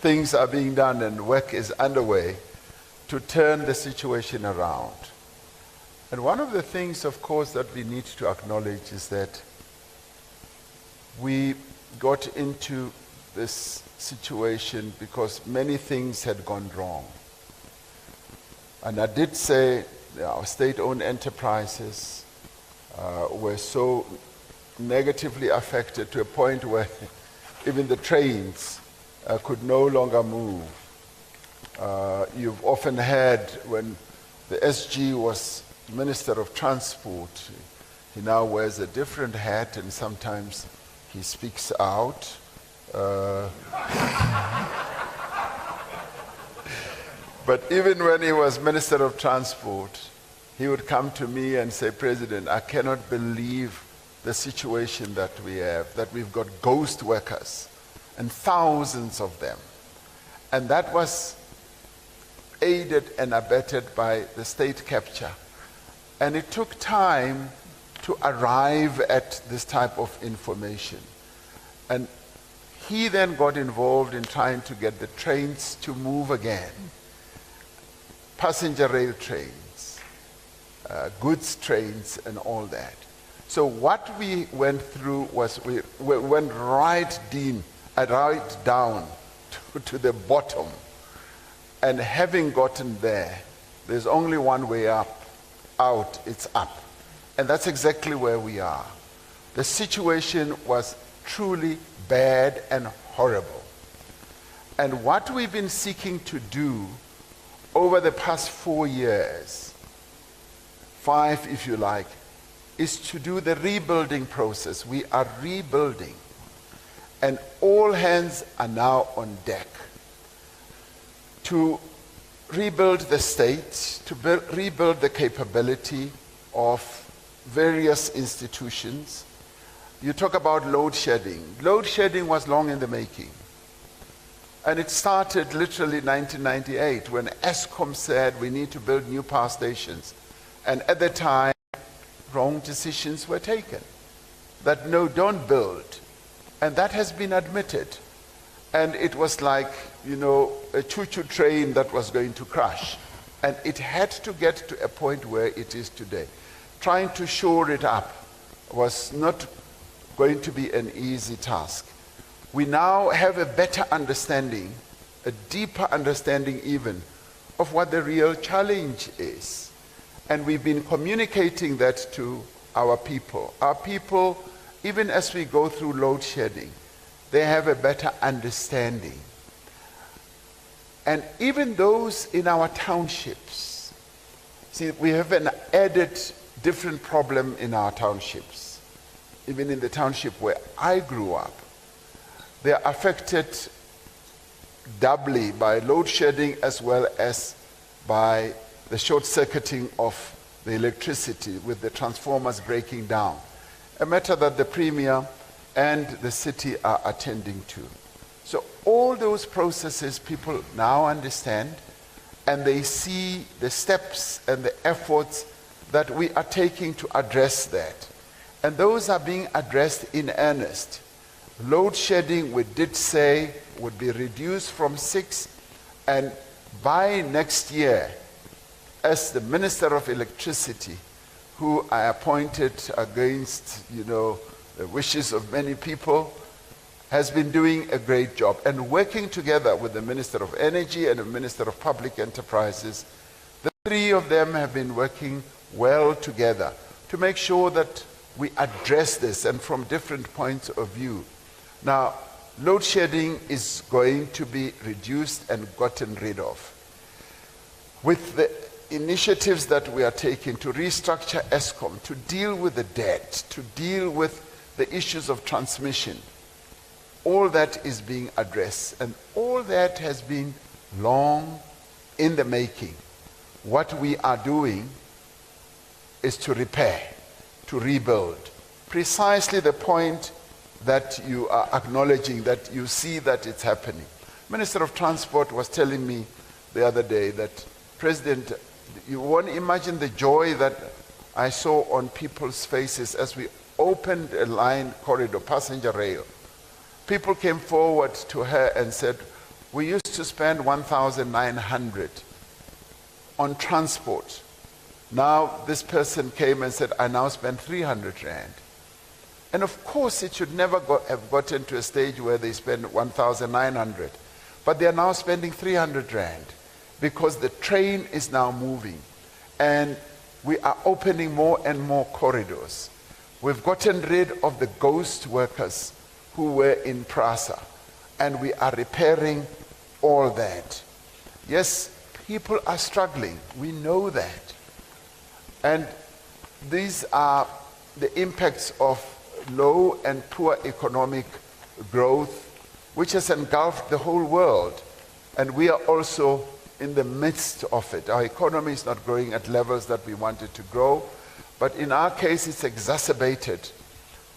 things are being done and work is underway to turn the situation around. And one of the things, of course, that we need to acknowledge is that we got into this situation because many things had gone wrong. And I did say our state-owned enterprises were so negatively affected to a point where even the trains could no longer move. You've often heard when the SG was Minister of Transport, he now wears a different hat and sometimes he speaks out. But even when he was Minister of Transport, he would come to me and say, President, I cannot believe the situation that we have, that we've got ghost workers and thousands of them. And that was aided and abetted by the state capture. And it took time to arrive at this type of information. And he then got involved in trying to get the trains to move again. Passenger rail trains, goods trains and all that. So what we went through was we went right down to the bottom. And having gotten there, there's only one way out, it's up. And that's exactly where we are. The situation was truly bad and horrible. And what we've been seeking to do over the past 4 years, 5 if you like, is to do the rebuilding process. We are rebuilding. And all hands are now on deck to rebuild the state, to rebuild the capability of various institutions. You talk about load shedding. Load shedding was long in the making. And it started literally in 1998 when ESCOM said we need to build new power stations. And at the time, wrong decisions were taken. That no, don't build. And that has been admitted. And it was like, you know, a choo-choo train that was going to crash. And it had to get to a point where it is today. Trying to shore it up was not going to be an easy task. We now have a better understanding, a deeper understanding even, of what the real challenge is. And we've been communicating that to our people. Our people, even as we go through load shedding, they have a better understanding. And even those in our townships, see, we have an added different problem in our townships. Even in the township where I grew up, they are affected doubly by load shedding as well as by the short-circuiting of the electricity with the transformers breaking down. A matter that the Premier and the city are attending to. So all those processes people now understand, and they see the steps and the efforts that we are taking to address that. And those are being addressed in earnest. Load shedding, we did say, would be reduced from 6, and by next year, as the Minister of Electricity, who I appointed against, you know, the wishes of many people, has been doing a great job. And working together with the Minister of Energy and the Minister of Public Enterprises, the three of them have been working well together to make sure that we address this, and from different points of view. Now, load shedding is going to be reduced and gotten rid of. With the initiatives that we are taking to restructure ESCOM, to deal with the debt, to deal with the issues of transmission, all that is being addressed, and all that has been long in the making. What we are doing is to repair, to rebuild. Precisely the point that you are acknowledging, that you see that it's happening. Minister of Transport was telling me the other day that, President, you won't imagine the joy that I saw on people's faces as we opened a line corridor, passenger rail. People came forward to her and said, we used to spend 1,900 on transport. Now this person came and said, I now spend 300 rand. And of course, it should never have gotten to a stage where they spend 1,900. But they are now spending 300 rand because the train is now moving. And we are opening more and more corridors. We've gotten rid of the ghost workers who were in PRASA. And we are repairing all that. Yes, people are struggling. We know that. And these are the impacts of low and poor economic growth, which has engulfed the whole world. And we are also in the midst of it. Our economy is not growing at levels that we want it to grow, but in our case it's exacerbated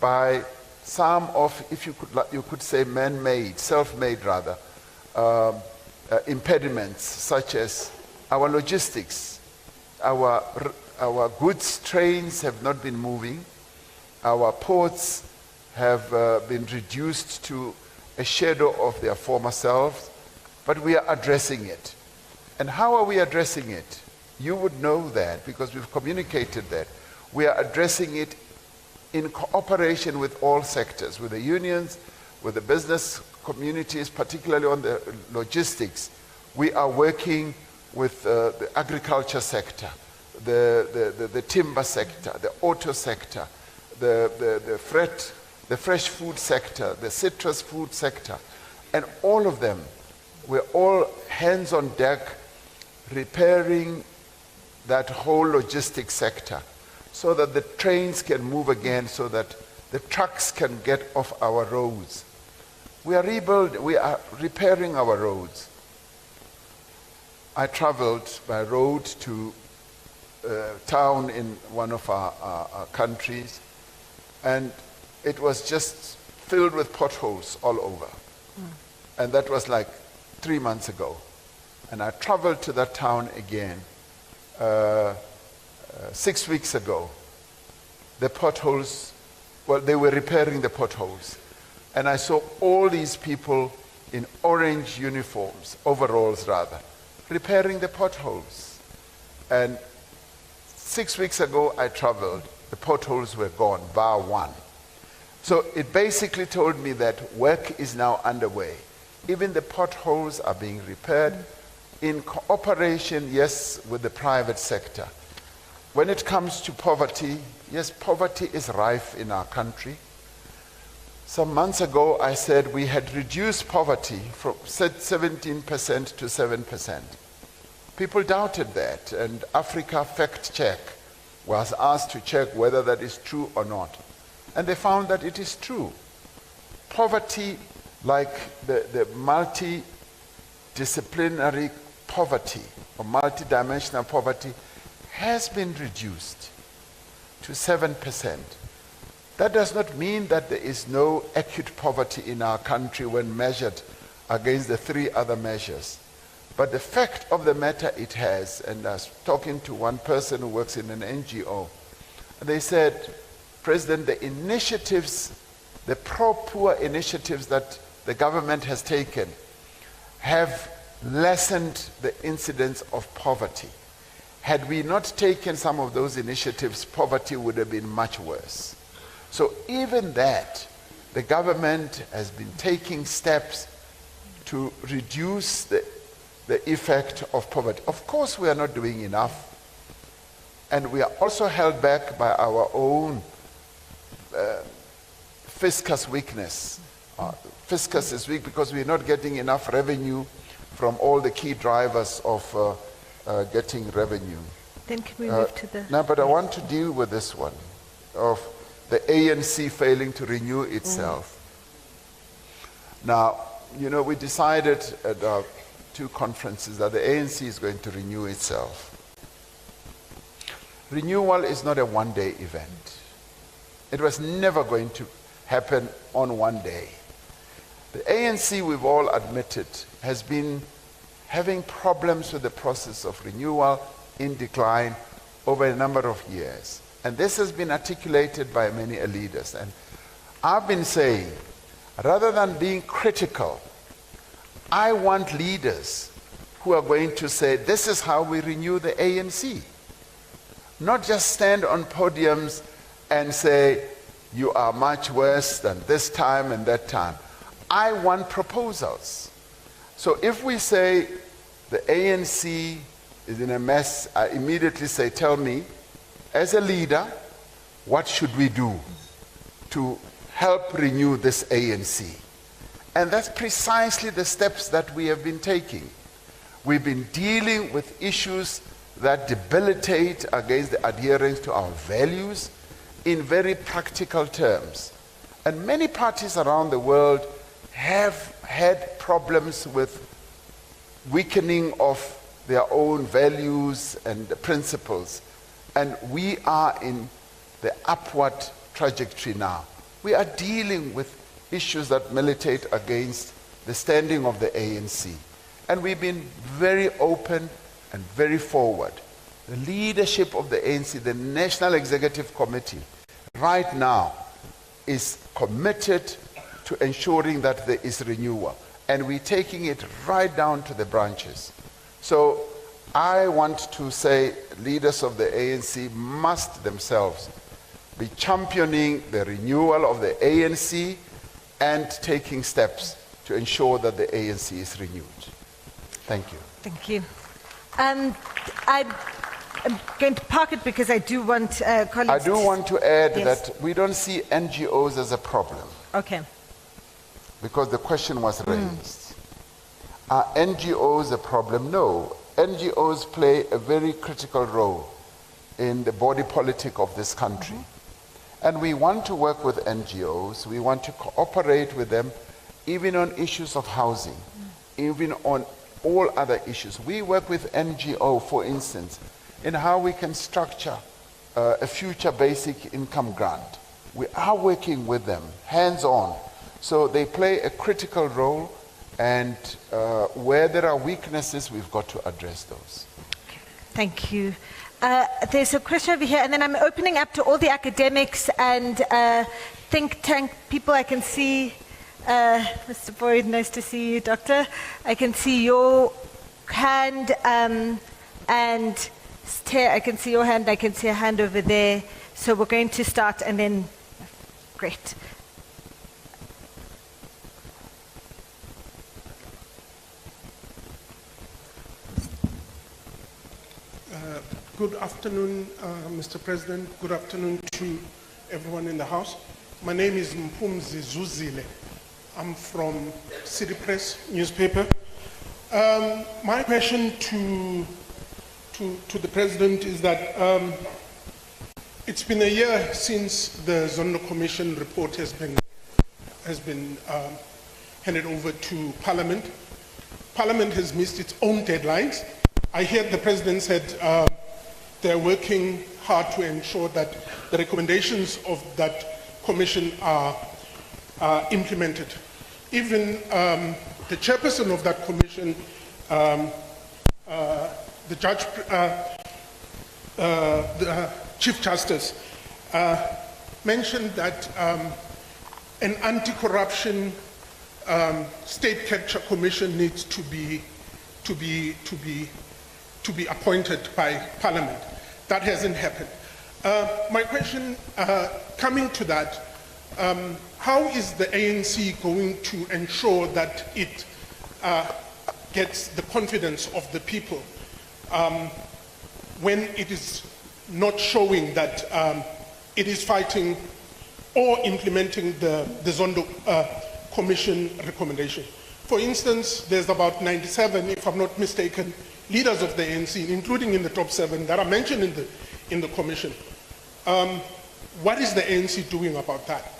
by some of, if you could say man-made, self-made rather, impediments such as our logistics. Our goods trains have not been moving. Our ports have been reduced to a shadow of their former selves, but we are addressing it. And how are we addressing it? You would know that because we've communicated that. We are addressing it in cooperation with all sectors, with the unions, with the business communities, particularly on the logistics. We are working with the agriculture sector, the timber sector, the auto sector, the fresh food sector, the citrus food sector, and all of them, we're all hands on deck repairing that whole logistics sector so that the trains can move again, so that the trucks can get off our roads. We are repairing our roads. I traveled by road to a town in one of our countries, and it was just filled with potholes all over. And that was like 3 months ago. And I traveled to that town again 6 weeks ago. The potholes, well, they were repairing the potholes. And I saw all these people in orange uniforms, overalls rather, repairing the potholes. And 6 weeks ago I traveled, the potholes were gone, bar one. So it basically told me that work is now underway. Even the potholes are being repaired in cooperation, yes, with the private sector. When it comes to poverty, yes, poverty is rife in our country. Some months ago, I said we had reduced poverty from 17% to 7%. People doubted that, and Africa Fact Check was asked to check whether that is true or not. And they found that it is true. Poverty, like the multidisciplinary poverty or multidimensional poverty, has been reduced to 7%. That does not mean that there is no acute poverty in our country when measured against the three other measures. But the fact of the matter it has, and I was talking to one person who works in an NGO, they said, President, the initiatives, the pro-poor initiatives that the government has taken have lessened the incidence of poverty. Had we not taken some of those initiatives, poverty would have been much worse. So even that, the government has been taking steps to reduce the effect of poverty. Of course, we are not doing enough. And we are also held back by our own fiscus weakness. Fiscus is weak because we're not getting enough revenue from all the key drivers of getting revenue. Then can we move to the... No, but I want to deal with this one of the ANC failing to renew itself. Now, you know, we decided at our 2 conferences that the ANC is going to renew itself. Renewal is not a one-day event. It was never going to happen on one day. The ANC, we've all admitted, has been having problems with the process of renewal in decline over a number of years. And this has been articulated by many leaders. And I've been saying, rather than being critical, I want leaders who are going to say, this is how we renew the ANC. Not just stand on podiums and say, you are much worse than this time and that time. I want proposals. So if we say the ANC is in a mess, I immediately say, tell me, as a leader, what should we do to help renew this ANC? And that's precisely the steps that we have been taking. We've been dealing with issues that debilitate against the adherence to our values in very practical terms. And many parties around the world have had problems with weakening of their own values and principles. And we are in the upward trajectory now. We are dealing with issues that militate against the standing of the ANC. And we've been very open and very forward. The leadership of the ANC, the National Executive Committee, right now is committed to ensuring that there is renewal. And we're taking it right down to the branches. So I want to say leaders of the ANC must themselves be championing the renewal of the ANC and taking steps to ensure that the ANC is renewed. Thank you. Thank you. I'm going to park it because I do want colleagues... I do want to add Yes. that we don't see NGOs as a problem. Okay. Because the question was raised. Are NGOs a problem? No. NGOs play a very critical role in the body politic of this country. And we want to work with NGOs. We want to cooperate with them even on issues of housing, even on all other issues. We work with NGO, for instance, in how we can structure a future basic income grant. We are working with them, hands-on. So they play a critical role, and where there are weaknesses, we've got to address those. Thank you. There's a question over here, and then I'm opening up to all the academics and think tank people. I can see Mr. Boyd, nice to see you, Doctor. I can see your hand, and Sther, I can see your hand. I can see a hand over there. So we're going to start, and then, great. Good afternoon, Mr. President. Good afternoon to everyone in the House. My name is Mpumzi Zuzile. I'm from City Press newspaper. My question to the President is that it's been a year since the Zondo Commission report has been handed over to Parliament. Parliament has missed its own deadlines. I heard the President said they're working hard to ensure that the recommendations of that commission are implemented. Even the chairperson of that commission, the Chief Justice, mentioned that an anti-corruption state capture commission needs to be appointed by Parliament. That hasn't happened. My question, coming to that, how is the ANC going to ensure that it gets the confidence of the people when it is not showing that it is fighting or implementing the Zondo Commission recommendation? For instance, there's about 97, if I'm not mistaken, leaders of the ANC, including in the top 7, that are mentioned in the commission. What is the ANC doing about that?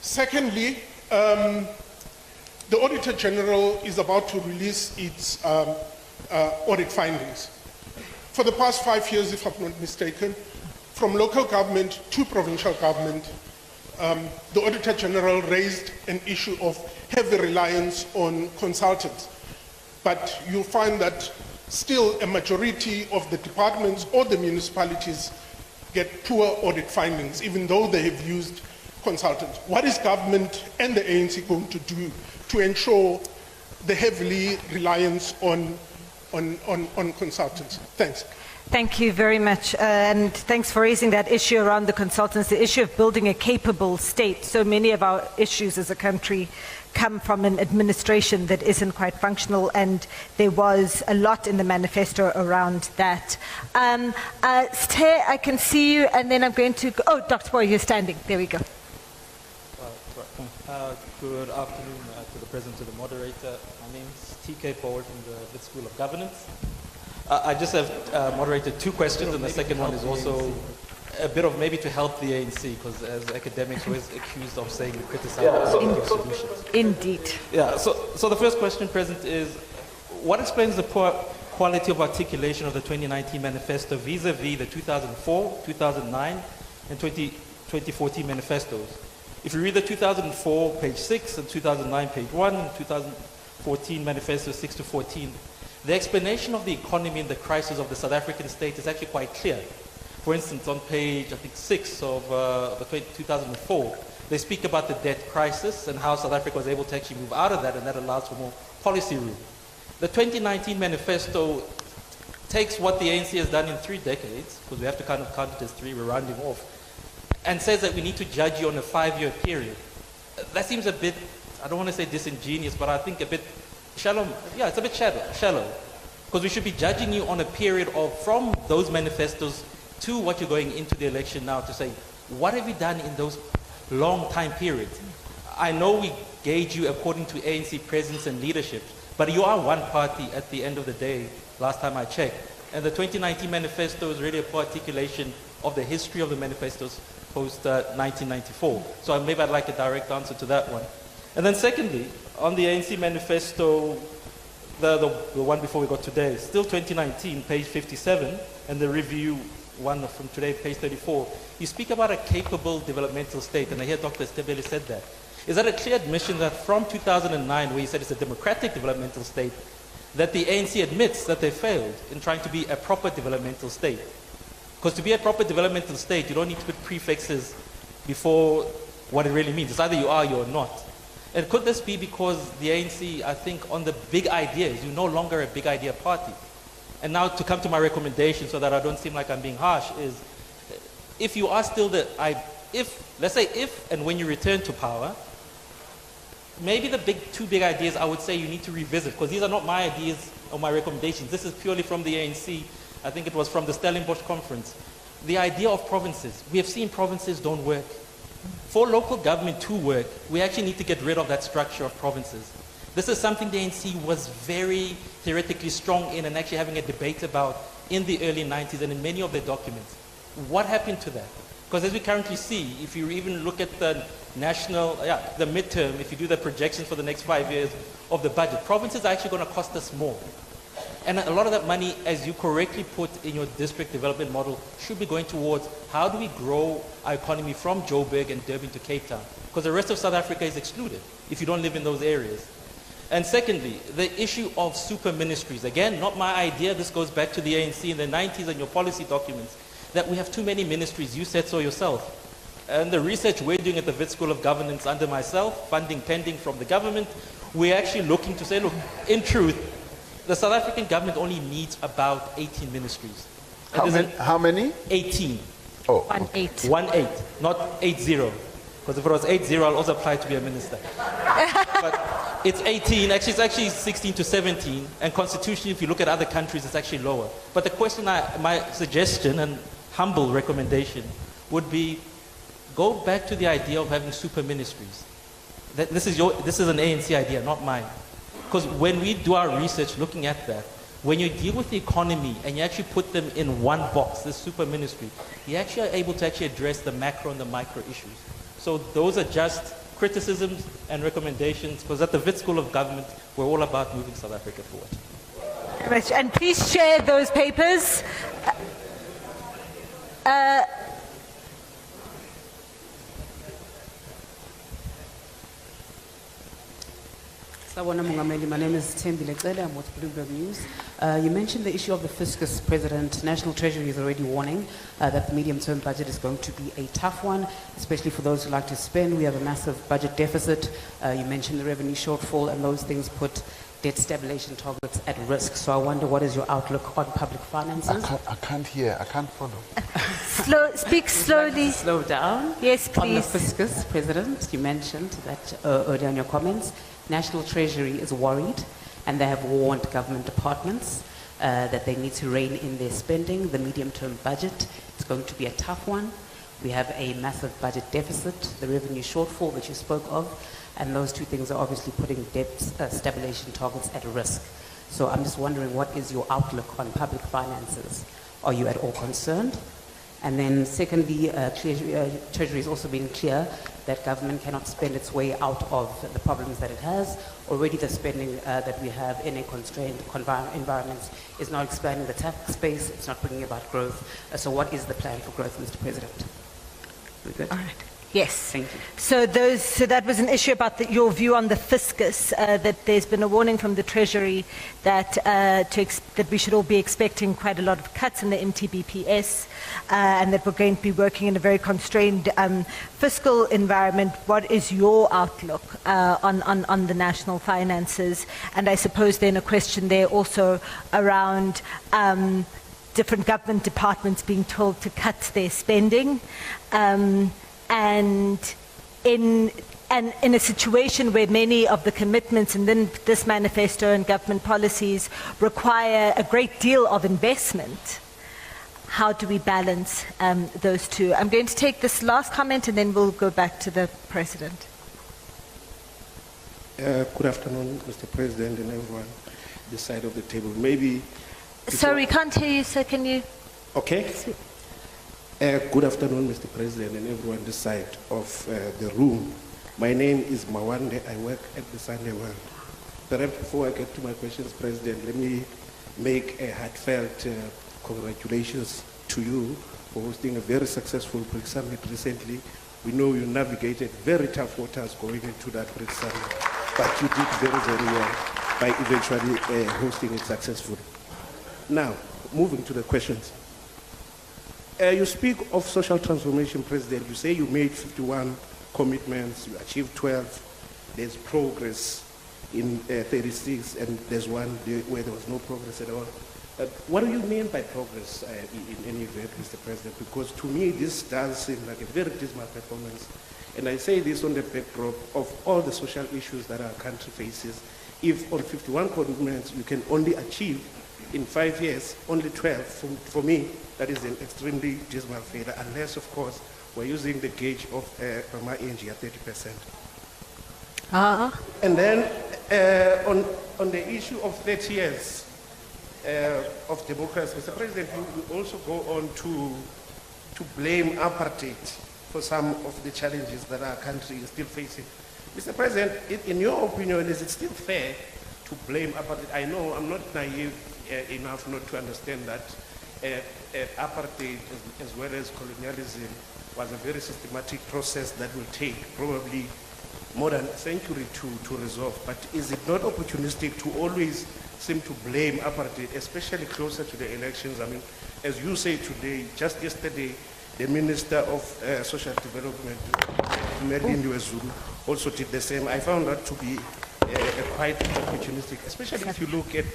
Secondly, the Auditor General is about to release its audit findings. For the past 5 years, if I'm not mistaken, from local government to provincial government, the Auditor General raised an issue of heavy reliance on consultants. But you'll find that still a majority of the departments or the municipalities get poor audit findings, even though they have used consultants. What is government and the ANC going to do to ensure the heavily reliance on consultants? Thanks. Thank you very much, and thanks for raising that issue around the consultants, the issue of building a capable state. So many of our issues as a country come from an administration that isn't quite functional, and there was a lot in the manifesto around that. Sther, I can see you, and then I'm going to go. Oh, Dr. Boy, you're standing. There we go. Good afternoon to the President, to the moderator. My name is TK Forward from the Wits School of Governance. I just have moderated 2 questions, and the second one is also a bit of maybe to help the ANC, because as academics we're always accused of saying we criticize and give solutions. Indeed. Yeah, so the first question, President, is what explains the poor quality of articulation of the 2019 manifesto vis-a-vis the 2004, 2009, and 2014 manifestos? If you read the 2004, page 6, and 2009, page 1, and 2014 manifesto 6 to 14, the explanation of the economy and the crisis of the South African state is actually quite clear. For instance, on page, I think, 6 of the 2004, they speak about the debt crisis and how South Africa was able to actually move out of that, and that allows for more policy room. The 2019 manifesto takes what the ANC has done in 3 decades, because we have to kind of count it as 3, we're rounding off, and says that we need to judge you on a 5-year period. That seems a bit, I don't want to say disingenuous, but I think a bit shallow. Yeah, it's a bit shallow. Because we should be judging you on a period of, from those manifestos to what you're going into the election now, to say, what have you done in those long time periods? I know we gauge you according to ANC presence and leadership, but you are one party at the end of the day, last time I checked. And the 2019 manifesto is really a poor articulation of the history of the manifestos post 1994. So maybe I'd like a direct answer to that one. And then secondly, on the ANC manifesto, the one before we got today, still 2019, page 57, and the review one from today, page 34, you speak about a capable developmental state, and I hear Dr. Stebele said that. Is that a clear admission that from 2009, where you said it's a democratic developmental state, that the ANC admits that they failed in trying to be a proper developmental state? Because to be a proper developmental state, you don't need to put prefixes before what it really means. It's either you are or you're not. And could this be because the ANC, I think, on the big ideas, you're no longer a big idea party? And now to come to my recommendation so that I don't seem like I'm being harsh is, if you are still let's say if and when you return to power, maybe the two big ideas I would say you need to revisit, because these are not my ideas or my recommendations. This is purely from the ANC. I think it was from the Stellenbosch conference. The idea of provinces. We have seen provinces don't work. For local government to work, we actually need to get rid of that structure of provinces. This is something the ANC was very theoretically strong in and actually having a debate about in the early 90s and in many of their documents. What happened to that? Because as we currently see, if you even look at the the midterm, if you do the projections for the next 5 years of the budget, provinces are actually going to cost us more. And a lot of that money, as you correctly put in your district development model, should be going towards how do we grow our economy from Joburg and Durban to Cape Town? Because the rest of South Africa is excluded if you don't live in those areas. And secondly, the issue of super ministries. Again, not my idea. This goes back to the ANC in the 90s and your policy documents, that we have too many ministries. You said so yourself. And the research we're doing at the Wits School of Governance under myself, funding pending from the government, we're actually looking to say, look, in truth, the South African government only needs about 18 ministries. How many? 18. Oh. 18. 18, not 80. Because if it was 80, I'll also apply to be a minister. But it's 18, actually it's actually 16 to 17, and constitutionally, if you look at other countries, it's actually lower. But the question, my suggestion and humble recommendation would be, go back to the idea of having super ministries. This is an ANC idea, not mine. Because when we do our research looking at that, when you deal with the economy and you actually put them in one box, this super ministry, you actually are able to actually address the macro and the micro issues. So those are just criticisms and recommendations, because at the Wits School of Government, we're all about moving South Africa forward. And please share those papers. My name is Tembi Lecele, I'm with Bloomberg News. You mentioned the issue of the fiscus, President. National Treasury is already warning that the medium-term budget is going to be a tough one, especially for those who like to spend. We have a massive budget deficit. You mentioned the revenue shortfall, and those things put debt stabilization targets at risk. So I wonder, what is your outlook on public finances? I can't hear. I can't follow. Speak slowly. Slow down. Yes, please. On the fiscus, President, you mentioned that earlier in your comments. National Treasury is worried, and they have warned government departments that they need to rein in their spending. The medium-term budget is going to be a tough one. We have a massive budget deficit, the revenue shortfall that you spoke of, and those two things are obviously putting debt stabilization targets at risk. So I'm just wondering, what is your outlook on public finances? Are you at all concerned? And then secondly, Treasury has also been clear that government cannot spend its way out of the problems that it has. Already the spending that we have in a constrained environment is not expanding the tax space, it's not bringing about growth. So what is the plan for growth, Mr. President? We good? All right. Yes. Thank you. So that was an issue about your view on the fiscus, that there's been a warning from the Treasury that that we should all be expecting quite a lot of cuts in the MTBPS, and that we're going to be working in a very constrained fiscal environment. What is your outlook on the national finances? And I suppose then a question there also around different government departments being told to cut their spending. And in a situation where many of the commitments in this manifesto and government policies require a great deal of investment, how do we balance those two? I'm going to take this last comment and then we'll go back to the President. Good afternoon, Mr. President, and everyone this side of the table. Maybe... Sorry, can't hear you, sir. Can you... Okay. Good afternoon, Mr. President, and everyone this side of the room. My name is Mawande. I work at the Sunday World. Perhaps before I get to my questions, President, let me make a heartfelt congratulations to you for hosting a very successful BRICS summit recently. We know you navigated very tough waters going into that BRICS summit, but you did very, very well by eventually hosting it successfully. Now, moving to the questions. You speak of social transformation, President. You say you made 51 commitments, you achieved 12. There's progress in 36, and there's one where there was no progress at all. What do you mean by progress in any event, Mr. President? Because to me, this does seem like a very dismal performance. And I say this on the backdrop of all the social issues that our country faces. If on 51 commitments you can only achieve in 5 years only 12, for me, that is an extremely dismal failure, unless, of course, we're using the gauge of my ANC at 30%. And then on the issue of 30 years of democracy, Mr. President, you also go on to blame apartheid for some of the challenges that our country is still facing. Mr. President, in your opinion, is it still fair to blame apartheid? I know I'm not naive enough not to understand that apartheid, as well as colonialism, was a very systematic process that will take probably more than a century to resolve. But is it not opportunistic to always seem to blame apartheid, especially closer to the elections? I mean, as you say today, just yesterday, the Minister of Social Development, Mdntv, also did the same. I found that to be quite opportunistic, especially if you look at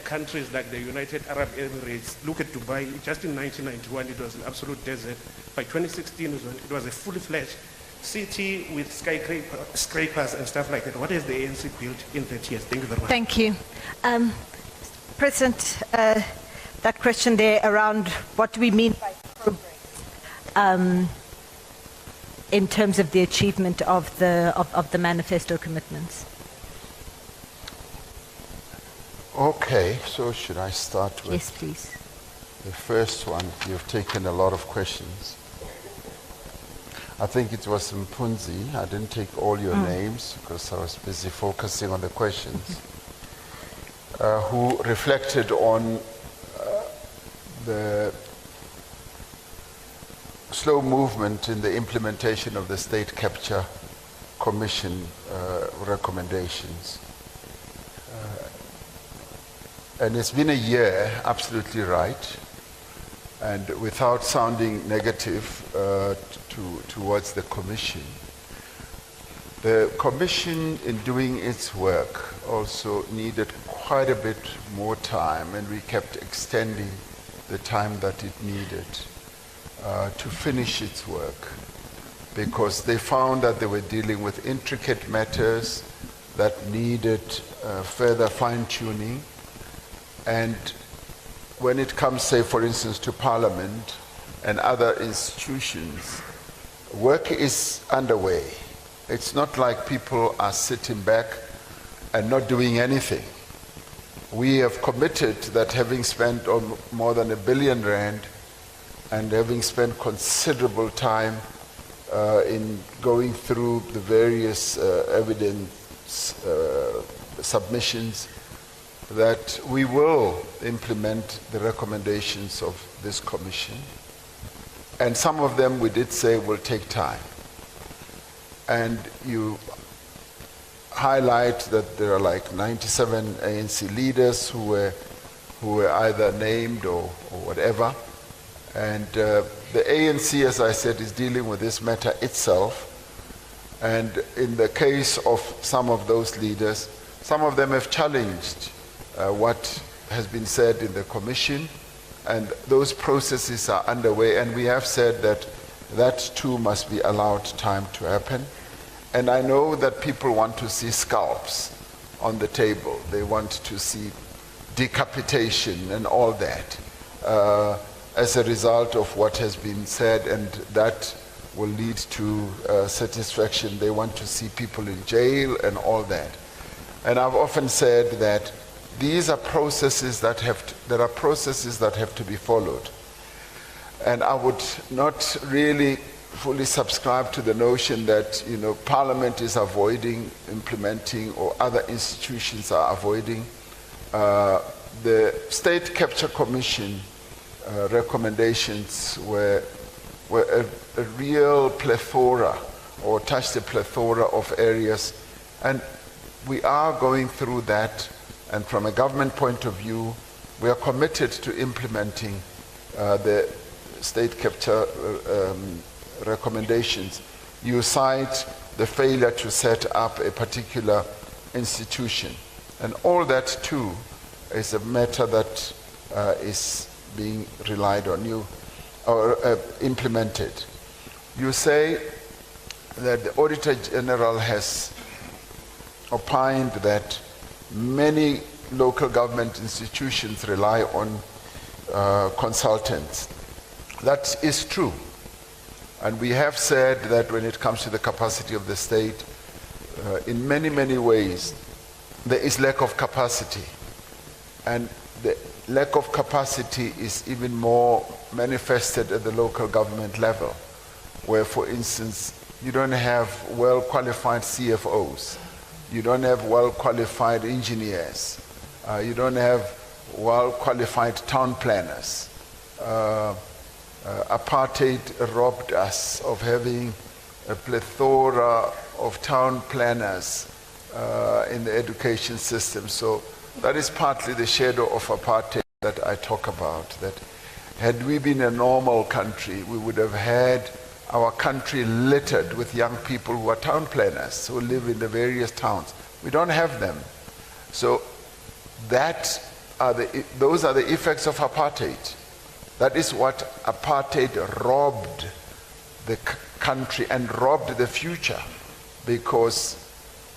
countries like the United Arab Emirates. Look at Dubai. Just in 1991, it was an absolute desert. By 2016, it was a fully fledged city with skyscrapers and stuff like that. What has the ANC built in 30 years? Thank you very much. Thank you. President, that question there around what do we mean by progress in terms of the achievement of the manifesto commitments? Okay, so should I start with? Yes, please. The first one. You've taken a lot of questions. I think it was Mpunzi. I didn't take all your names because I was busy focusing on the questions. Who reflected on the slow movement in the implementation of the State Capture Commission recommendations. And it's been a year, absolutely right, and without sounding negative towards the Commission. The Commission, in doing its work, also needed quite a bit more time, and we kept extending the time that it needed to finish its work, because they found that they were dealing with intricate matters that needed further fine-tuning. And when it comes, say, for instance, to Parliament and other institutions, work is underway. It's not like people are sitting back and not doing anything. We have committed that, having spent more than R1 billion and having spent considerable time in going through the various evidence submissions, that we will implement the recommendations of this commission. And some of them, we did say, will take time. And you highlight that there are like 97 ANC leaders who were either named or whatever. And the ANC, as I said, is dealing with this matter itself. And in the case of some of those leaders, some of them have challenged what has been said in the commission, and those processes are underway, and we have said that that too must be allowed time to happen. And I know that people want to see scalps on the table. They want to see decapitation and all that as a result of what has been said, and that will lead to satisfaction. They want to see people in jail and all that. And I've often said that these are processes that have to be followed. And I would not really fully subscribe to the notion that, Parliament is avoiding implementing, or other institutions are avoiding. The State Capture Commission recommendations were a real plethora, or touched a plethora of areas, and we are going through that. And from a government point of view, we are committed to implementing the State Capture recommendations. You cite the failure to set up a particular institution, and all that too is a matter that is being relied on or implemented. You say that the Auditor General has opined that many local government institutions rely on consultants. That is true. And we have said that when it comes to the capacity of the state, in many, many ways, there is lack of capacity. And the lack of capacity is even more manifested at the local government level, where, for instance, you don't have well-qualified CFOs, you don't have well-qualified engineers, you don't have well-qualified town planners. Apartheid robbed us of having a plethora of town planners in the education system. So that is partly the shadow of apartheid that I talk about, that had we been a normal country, we would have had our country littered with young people who are town planners, who live in the various towns. We don't have them. So those are the effects of apartheid. That is what apartheid robbed the country and robbed the future, because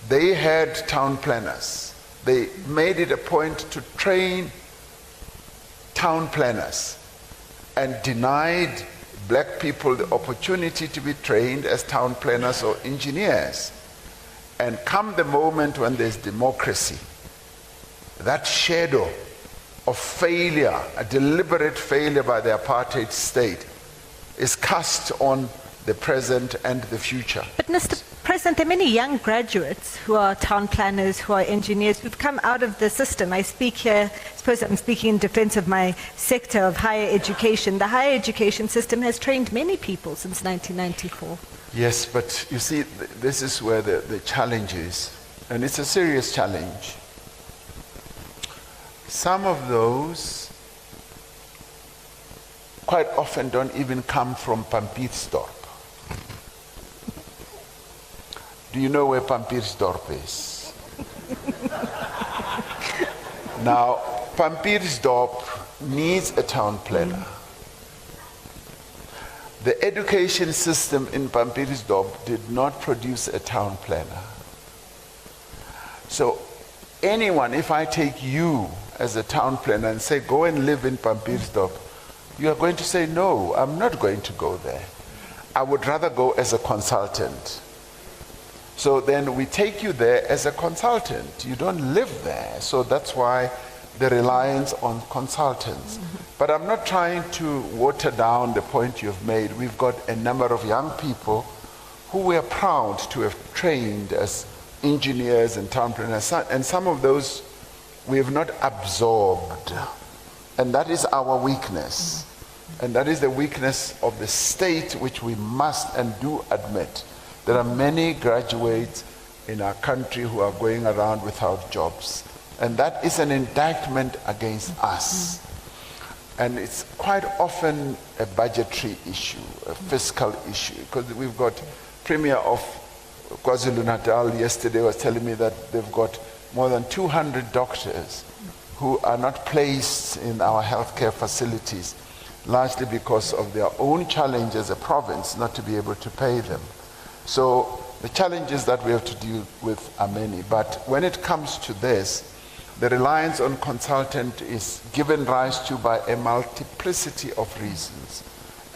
they had town planners. They made it a point to train town planners and denied black people the opportunity to be trained as town planners or engineers. And come the moment when there's democracy, that shadow of failure, a deliberate failure by the apartheid state, is cast on the present and the future. But Mr. President, there are many young graduates who are town planners, who are engineers, who've come out of the system. I speak here, I suppose I'm speaking in defense of my sector of higher education. The higher education system has trained many people since 1994. Yes, but you see, this is where the challenge is, and it's a serious challenge. Some of those quite often don't even come from Pampirsdorp. Do you know where Pampirsdorp is? Now, Pampirsdorp needs a town planner. The education system in Pampirsdorp did not produce a town planner. So anyone, if I take you as a town planner and say, go and live in Pampirsdorp, you are going to say, no, I'm not going to go there. I would rather go as a consultant. So then we take you there as a consultant. You don't live there. So that's why the reliance on consultants. But I'm not trying to water down the point you've made. We've got a number of young people who we are proud to have trained as engineers and town planners, and some of those we have not absorbed. And that is our weakness. And that is the weakness of the state, which we must and do admit. There are many graduates in our country who are going around without jobs. And that is an indictment against us. And it's quite often a budgetary issue, a fiscal issue, because we've got Premier of KwaZulu-Natal yesterday was telling me that they've got more than 200 doctors who are not placed in our healthcare facilities, largely because of their own challenge as a province not to be able to pay them. So the challenges that we have to deal with are many. But when it comes to this, the reliance on consultant is given rise to by a multiplicity of reasons.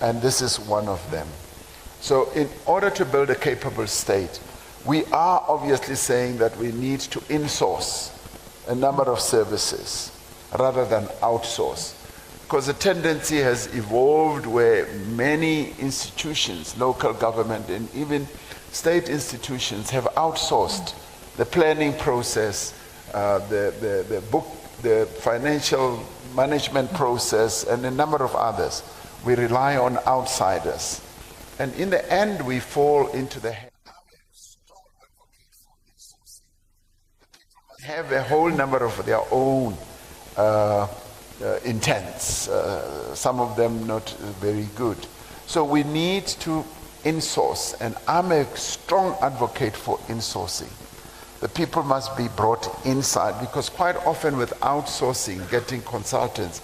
And this is one of them. So in order to build a capable state, we are obviously saying that we need to insource a number of services rather than outsource. because the tendency has evolved where many institutions, local government and even state institutions have outsourced the planning process, the financial management process, and a number of others. We rely on outsiders. And in the end, we fall into the have a whole number of their own intents, some of them not very good. So we need to insource, and I'm a strong advocate for insourcing. The people must be brought inside, because quite often with outsourcing, getting consultants,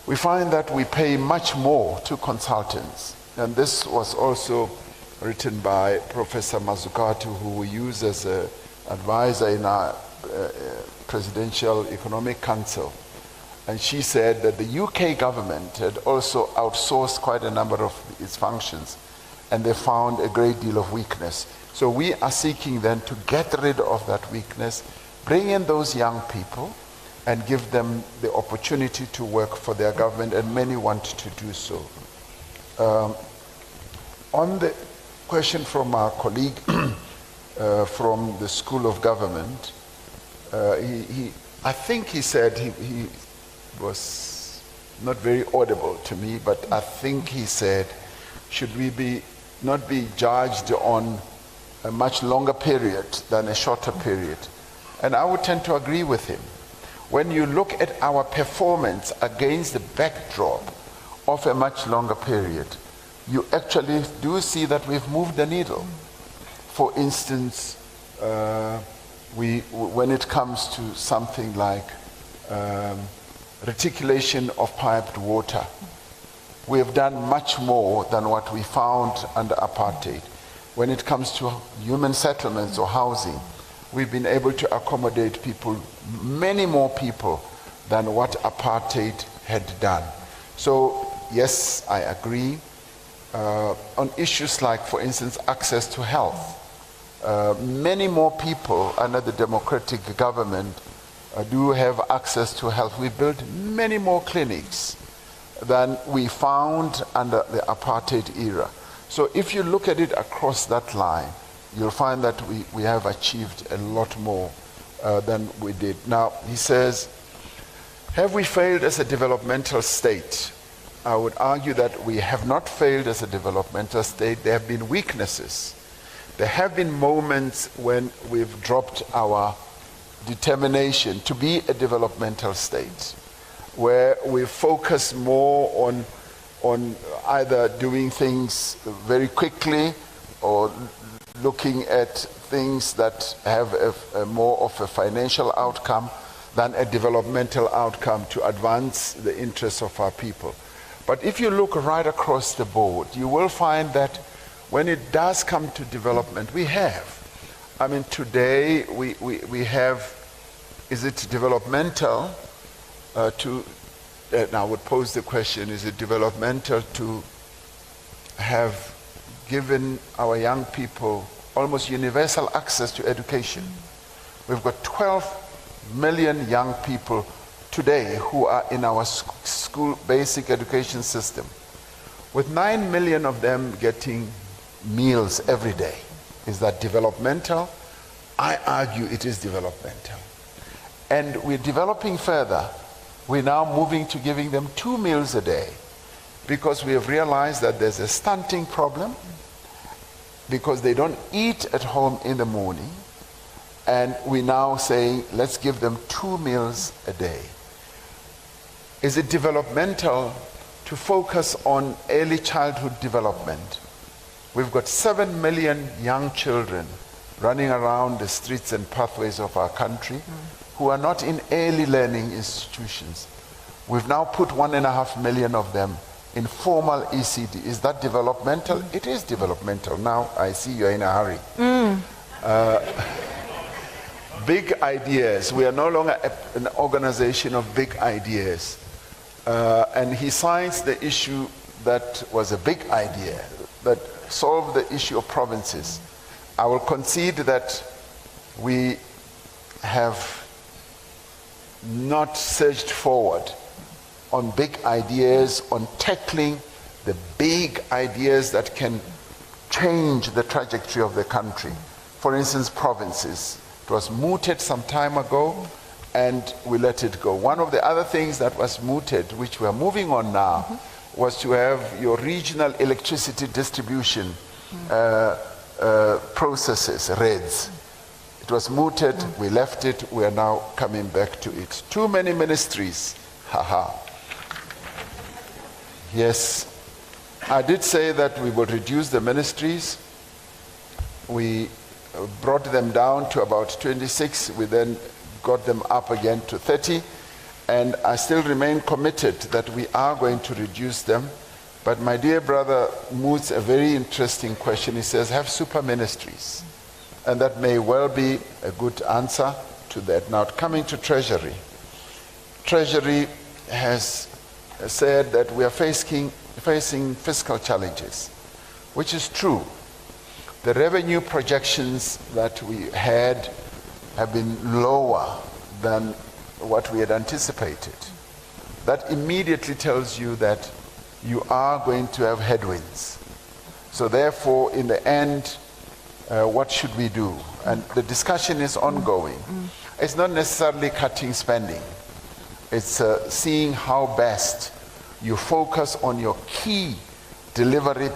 we find that we pay much more to consultants. And this was also written by Professor Mazzucato, who we use as an advisor in our Presidential Economic Council. And she said that the UK government had also outsourced quite a number of its functions, and they found a great deal of weakness. So we are seeking then to get rid of that weakness, bring in those young people, and give them the opportunity to work for their government, and many want to do so. On the question from our colleague from the School of Government, I think he said, he was not very audible to me, but I think he said, should we not be judged on a much longer period than a shorter period? And I would tend to agree with him. When you look at our performance against the backdrop of a much longer period, you actually do see that we've moved the needle. For instance, when it comes to something like reticulation of piped water, we have done much more than what we found under apartheid. When it comes to human settlements or housing, we've been able to accommodate people, many more people than what apartheid had done. So yes, I agree. On issues like, for instance, access to health, many more people under the democratic government do have access to health. We built many more clinics than we found under the apartheid era. So if you look at it across that line, you'll find that we have achieved a lot more than we did. Now, he says, have we failed as a developmental state? I would argue that we have not failed as a developmental state. There have been weaknesses. There have been moments when we've dropped our determination to be a developmental state, where we focus more on either doing things very quickly or looking at things that have a more of a financial outcome than a developmental outcome to advance the interests of our people. But if you look right across the board, you will find that when it does come to development, we have. I mean, today we have, is it developmental to, now I would pose the question, is it developmental to have given our young people almost universal access to education? We've got 12 million young people today who are in our school basic education system, with 9 million of them getting meals every day. Is that developmental? I argue it is developmental. And we're developing further. We're now moving to giving them 2 meals a day, because we have realized that there's a stunting problem, because they don't eat at home in the morning, and we're now saying, let's give them 2 meals a day. Is it developmental to focus on early childhood development? We've got 7 million young children running around the streets and pathways of our country who are not in early learning institutions. We've now put 1.5 million of them in formal ECD. Is that developmental? It is developmental. Now, I see you're in a hurry. Big ideas. We are no longer an organization of big ideas. And he cites the issue that was a big idea, that solved the issue of provinces. I will concede that we have not surged forward on big ideas, on tackling the big ideas that can change the trajectory of the country. For instance, provinces. It was mooted some time ago, and we let it go. One of the other things that was mooted, which we are moving on now, was to have your regional electricity distribution processes, REDs. It was mooted, we left it, we are now coming back to it. Too many ministries, haha. Yes, I did say that we would reduce the ministries. We brought them down to about 26, we then got them up again to 30, and I still remain committed that we are going to reduce them. But my dear brother moots a very interesting question. He says, have super ministries. And that may well be a good answer to that. Now, coming to Treasury. Treasury has said that we are facing fiscal challenges, which is true. The revenue projections that we had have been lower than what we had anticipated. That immediately tells you that you are going to have headwinds. So therefore, in the end, what should we do? And the discussion is ongoing. It's not necessarily cutting spending. It's seeing how best you focus on your key delivery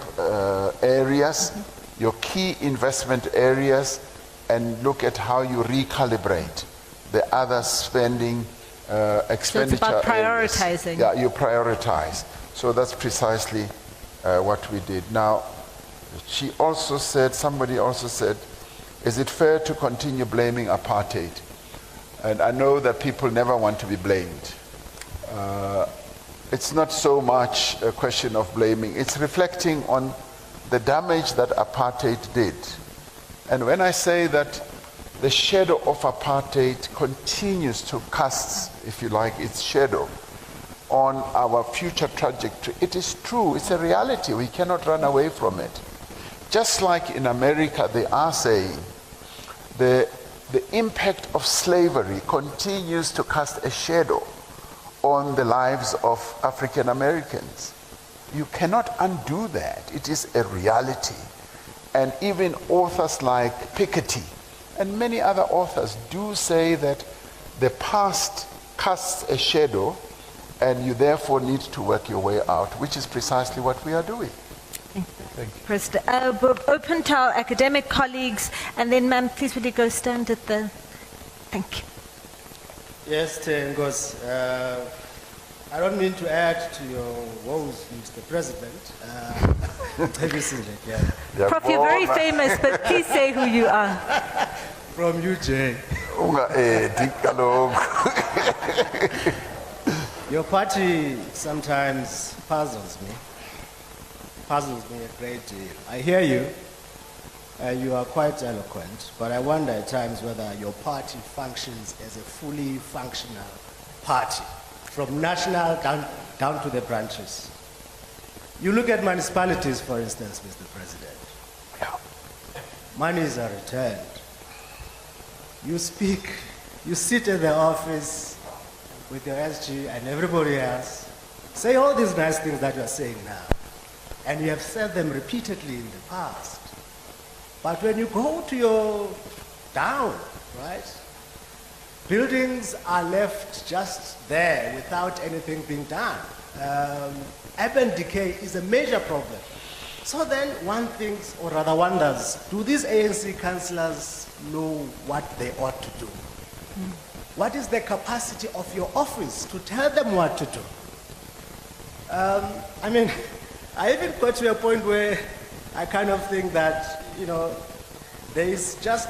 areas, your key investment areas, and look at how you recalibrate the other spending expenditure. So it's about prioritizing. Areas. Yeah, you prioritize. So that's precisely what we did. Now, she also said, somebody also said, is it fair to continue blaming apartheid? And I know that people never want to be blamed. It's not so much a question of blaming. It's reflecting on the damage that apartheid did. And when I say that the shadow of apartheid continues to cast, if you like, its shadow on our future trajectory, it is true. It's a reality. We cannot run away from it. Just like in America, they are saying the impact of slavery continues to cast a shadow on the lives of African Americans. You cannot undo that. It is a reality. And even authors like Piketty and many other authors do say that the past casts a shadow and you therefore need to work your way out, which is precisely what we are doing. Thank you. President, we'll open to our academic colleagues, and then, ma'am, please would you go stand at the... Thank you. Yes, Tengos. I don't mean to add to your woes, Mr. President. Have you seen it? Yeah. Prof, you're very famous, but please say who you are. From UJ. Your party sometimes puzzles me a great deal. I hear you, you are quite eloquent, but I wonder at times whether your party functions as a fully functional party, from national down to the branches. You look at municipalities, for instance, Mr. President. Monies are returned. You speak, you sit in the office with your SG and everybody else, say all these nice things that you are saying now. And you have said them repeatedly in the past. But when you go to your down, right, buildings are left just there without anything being done. Urban decay is a major problem. So then one thinks, or rather wonders, do these ANC councillors know what they ought to do? What is the capacity of your office to tell them what to do? I mean, I even got to a point where I kind of think that, you know, there is just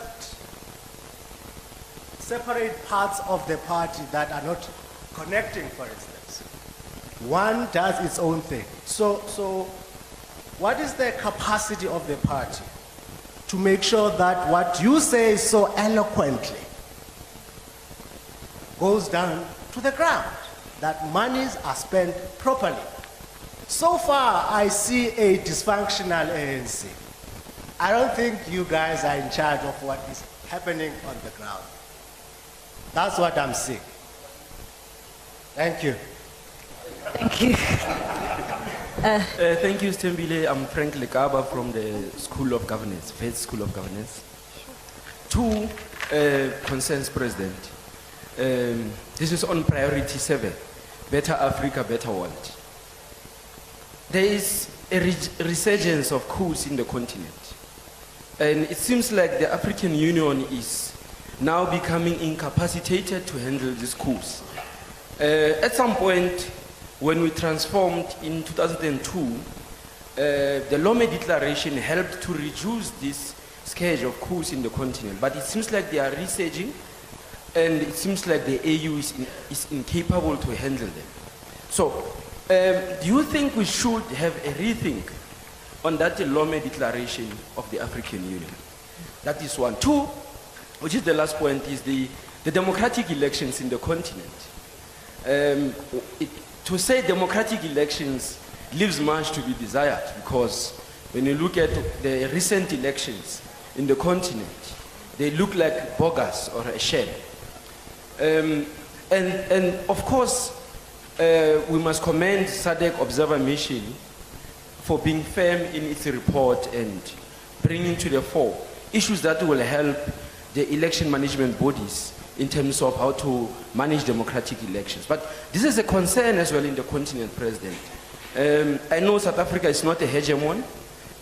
separate parts of the party that are not connecting, for instance. One does its own thing. So what is the capacity of the party to make sure that what you say so eloquently goes down to the ground, that monies are spent properly? So far, I see a dysfunctional ANC. I don't think you guys are in charge of what is happening on the ground. That's what I'm seeing. Thank you. Thank you. Thank you, Stembile. I'm Frank Lekaba from the School of Governance, Faith School of Governance. Two concerns, President. This is on priority 7, Better Africa, Better World. There is a resurgence of coups in the continent. And it seems like the African Union is now becoming incapacitated to handle these coups. At some point, when we transformed in 2002, the Lome Declaration helped to reduce this scourge of coups in the continent. But it seems like they are resurging, and it seems like the AU is incapable to handle them. So, do you think we should have a rethink on that Lome Declaration of the African Union? That is one. Two, which is the last point, is the democratic elections in the continent. To say democratic elections leaves much to be desired, because when you look at the recent elections in the continent, they look like bogus or a sham. And of course, we must commend SADC Observer Mission for being firm in its report and bringing to the fore issues that will help the election management bodies in terms of how to manage democratic elections. But this is a concern as well in the continent, President. I know South Africa is not a hegemon,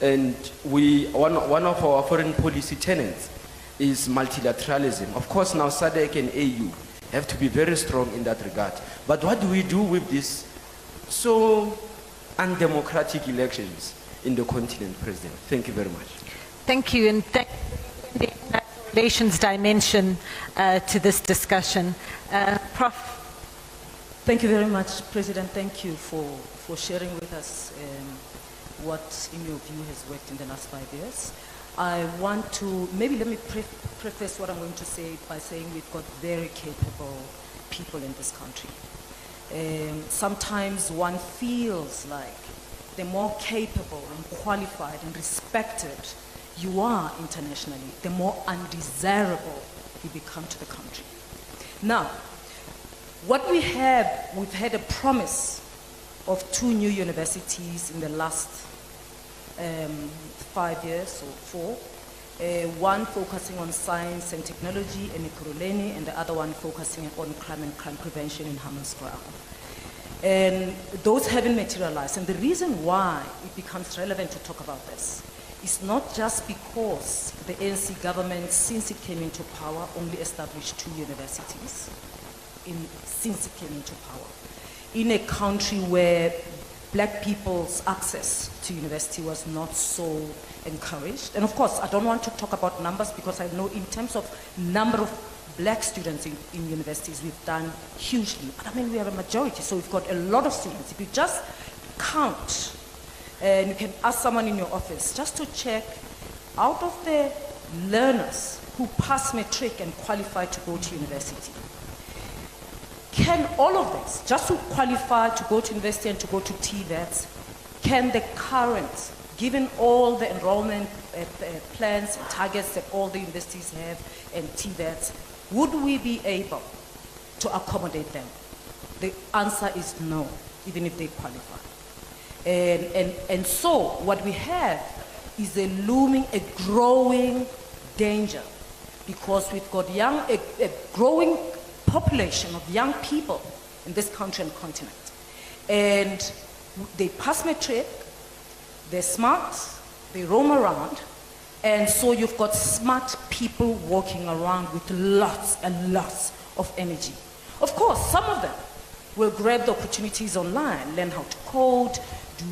and one of our foreign policy tenets is multilateralism. Of course, now SADC and AU have to be very strong in that regard. But what do we do with this so undemocratic elections in the continent, President? Thank you very much. Thank you, and thank you for the relations dimension to this discussion. Prof. Thank you very much, President. Thank you for sharing with us what, in your view, has worked in the last 5 years. I want to, maybe let me preface what I'm going to say by saying we've got very capable people in this country. Sometimes one feels like the more capable and qualified and respected you are internationally, the more undesirable you become to the country. Now, what we've had a promise of 2 new universities in the last 5 years or 4. One focusing on science and technology in Ekurhuleni, and the other one focusing on crime and crime prevention in Hammanskraal. And those haven't materialized. And the reason why it becomes relevant to talk about this is not just because the ANC government, since it came into power, only established 2 universities since it came into power. In a country where black people's access to university was not so encouraged. And of course, I don't want to talk about numbers because I know in terms of number of black students in universities, we've done hugely. But I mean, we are a majority, so we've got a lot of students. If you just count, and you can ask someone in your office just to check, out of the learners who pass matric and qualify to go to university, can all of this, just to qualify to go to university and to go to TVETs, can the current, given all the enrollment plans and targets that all the universities have and TVETs, would we be able to accommodate them? The answer is no, even if they qualify. And so what we have is a growing danger, because we've got a growing population of young people in this country and continent. And they pass matric, they're smart, they roam around, and so you've got smart people walking around with lots and lots of energy. Of course, some of them will grab the opportunities online, learn how to code, do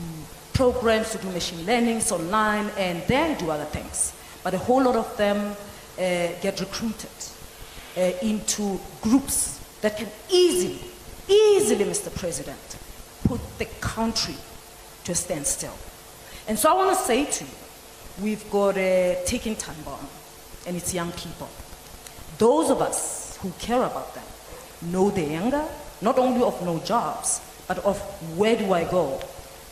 programs to do machine learnings online, and then do other things. But a whole lot of them get recruited into groups that can easily, Mr. President, put the country to a standstill. And so I want to say to you, we've got a ticking time bomb, and it's young people. Those of us who care about them know the anger, not only of no jobs, but of where do I go?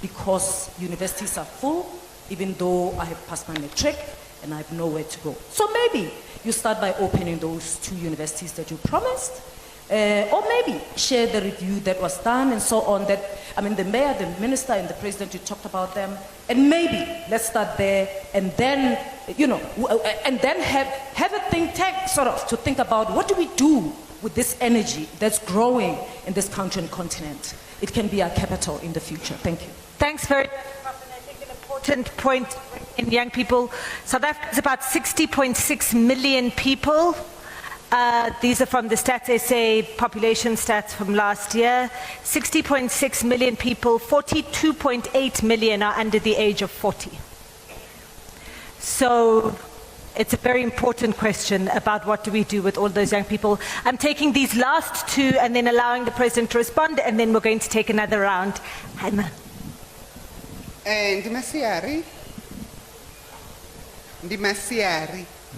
Because universities are full, even though I have passed my matric and I have nowhere to go. So maybe you start by opening those 2 universities that you promised, Or maybe share the review that was done and so on. The mayor, the minister, and the president, you talked about them. And maybe let's start there, and then, and then have a think tank sort of to think about what do we do with this energy that's growing in this country and continent. It can be our capital in the future. Thank you. Thanks very much, Prophet. I think an important point in young people. South Africa is about 60.6 million people. These are from the Stats SA population stats from last year. 60.6 million people, 42.8 million are under the age of 40. So it's a very important question about what do we do with all those young people. I'm taking these last two and then allowing the President to respond, and then we're going to take another round. Haima. Ndimasiari.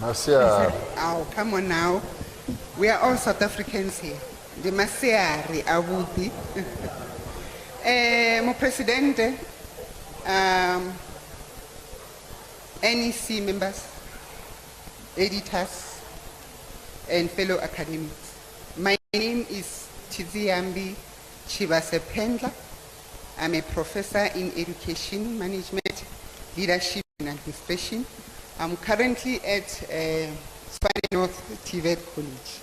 Oh, come on now. We are all South Africans here. Ndimasiari Awudi. Mo Presidente, NEC members, editors, and fellow academics. My name is Tiziambi Chibasependla. I'm a professor in education management, leadership and administration. I'm currently at Tshwane North TVET College.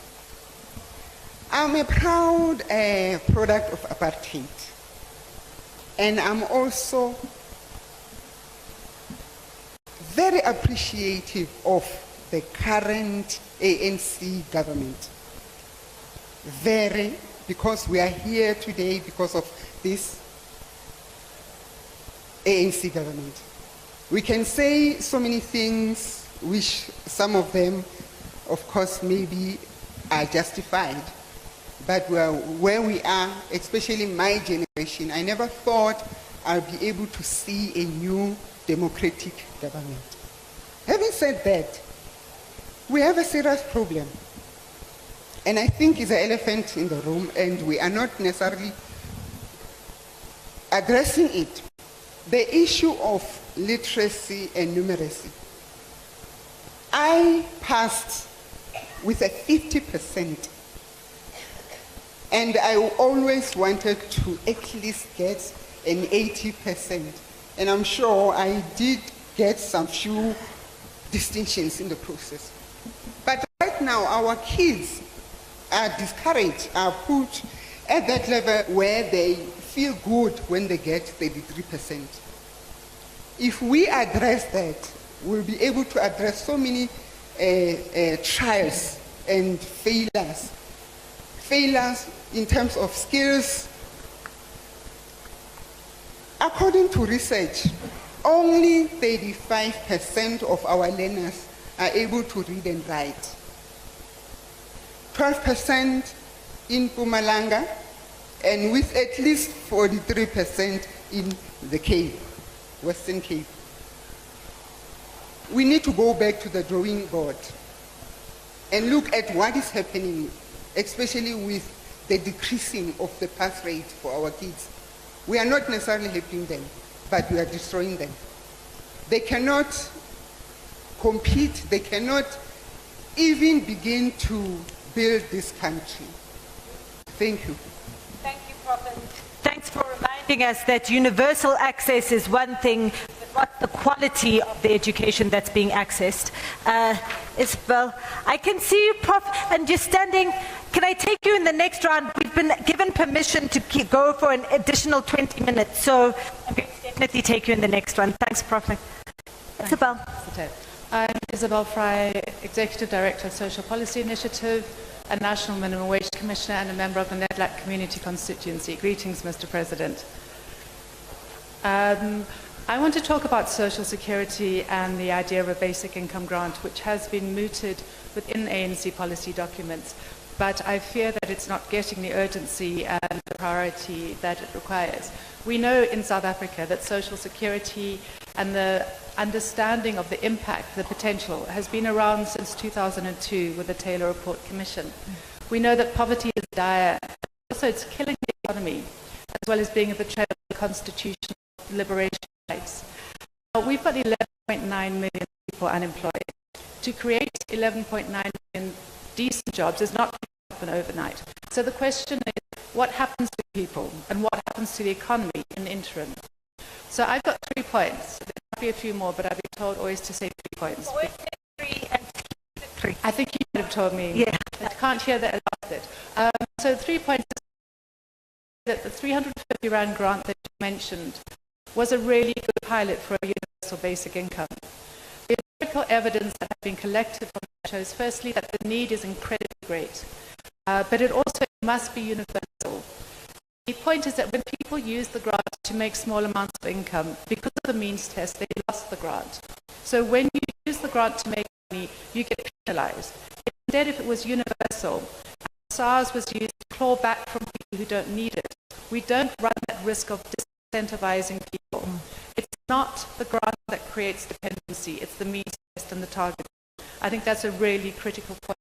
I'm a proud product of apartheid. And I'm also very appreciative of the current ANC government. Very, because we are here today because of this ANC government. We can say so many things, which some of them, of course, maybe are justified. But where we are, especially my generation, I never thought I'll be able to see a new democratic government. Having said that, we have a serious problem. And I think it's an elephant in the room, and we are not necessarily addressing it. The issue of literacy and numeracy. I passed with a 50%, and I always wanted to at least get an 80%. And I'm sure I did get some few distinctions in the process. But right now, our kids are discouraged, are put at that level where they feel good when they get 33%. If we address that, we'll be able to address so many trials and failures. Failures in terms of skills. According to research, only 35% of our learners are able to read and write. 12% in Mpumalanga, and with at least 43% in the Cape, Western Cape. We need to go back to the drawing board and look at what is happening, especially with the decreasing of the pass rate for our kids. We are not necessarily helping them, but we are destroying them. They cannot compete, they cannot even begin to build this country. Thank you. Thank you, Prophet. Thanks for reminding us that universal access is one thing, but what's the quality of the education that's being accessed? Isabel, I can see you, Prof, and you're standing. Can I take you in the next round? We've been given permission to go for an additional 20 minutes, so I'm going to definitely take you in the next one. Thanks, Prophet. Isabel. I'm Isabel Fry, Executive Director of Social Policy Initiative, a National Minimum Wage Commissioner, and a member of the Nedlac Community Constituency. Greetings, Mr. President. I want to talk about social security and the idea of a basic income grant, which has been mooted within ANC policy documents, but I fear that it's not getting the urgency and the priority that it requires. We know in South Africa that social security and the understanding of the impact, the potential, has been around since 2002 with the Taylor Report Commission. We know that poverty is dire, also it's killing the economy, as well as being a betrayal of the constitutional liberation rights. Now, we've got 11.9 million people unemployed. To create 11.9 million decent jobs is not happen overnight. So the question is, what happens to people and what happens to the economy in the interim? So I've got 3 points. There might be a few more, but I've been told always to say 3 points. I think you might have told me. Yeah. I can't hear the last bit. So 3 points. That the 350 Rand grant that you mentioned was a really good pilot for a universal basic income. The empirical evidence that has been collected from that shows firstly that the need is incredibly great, but it also must be universal. The point is that when people use the grant to make small amounts of income, because of the means test, they lost the grant. So when you use the grant to make money, you get penalized. Instead, if it was universal, SARS was used to claw back from people who don't need it. We don't run that risk of disincentivizing people. It's not the grant that creates dependency, it's the means test and the target. I think that's a really critical point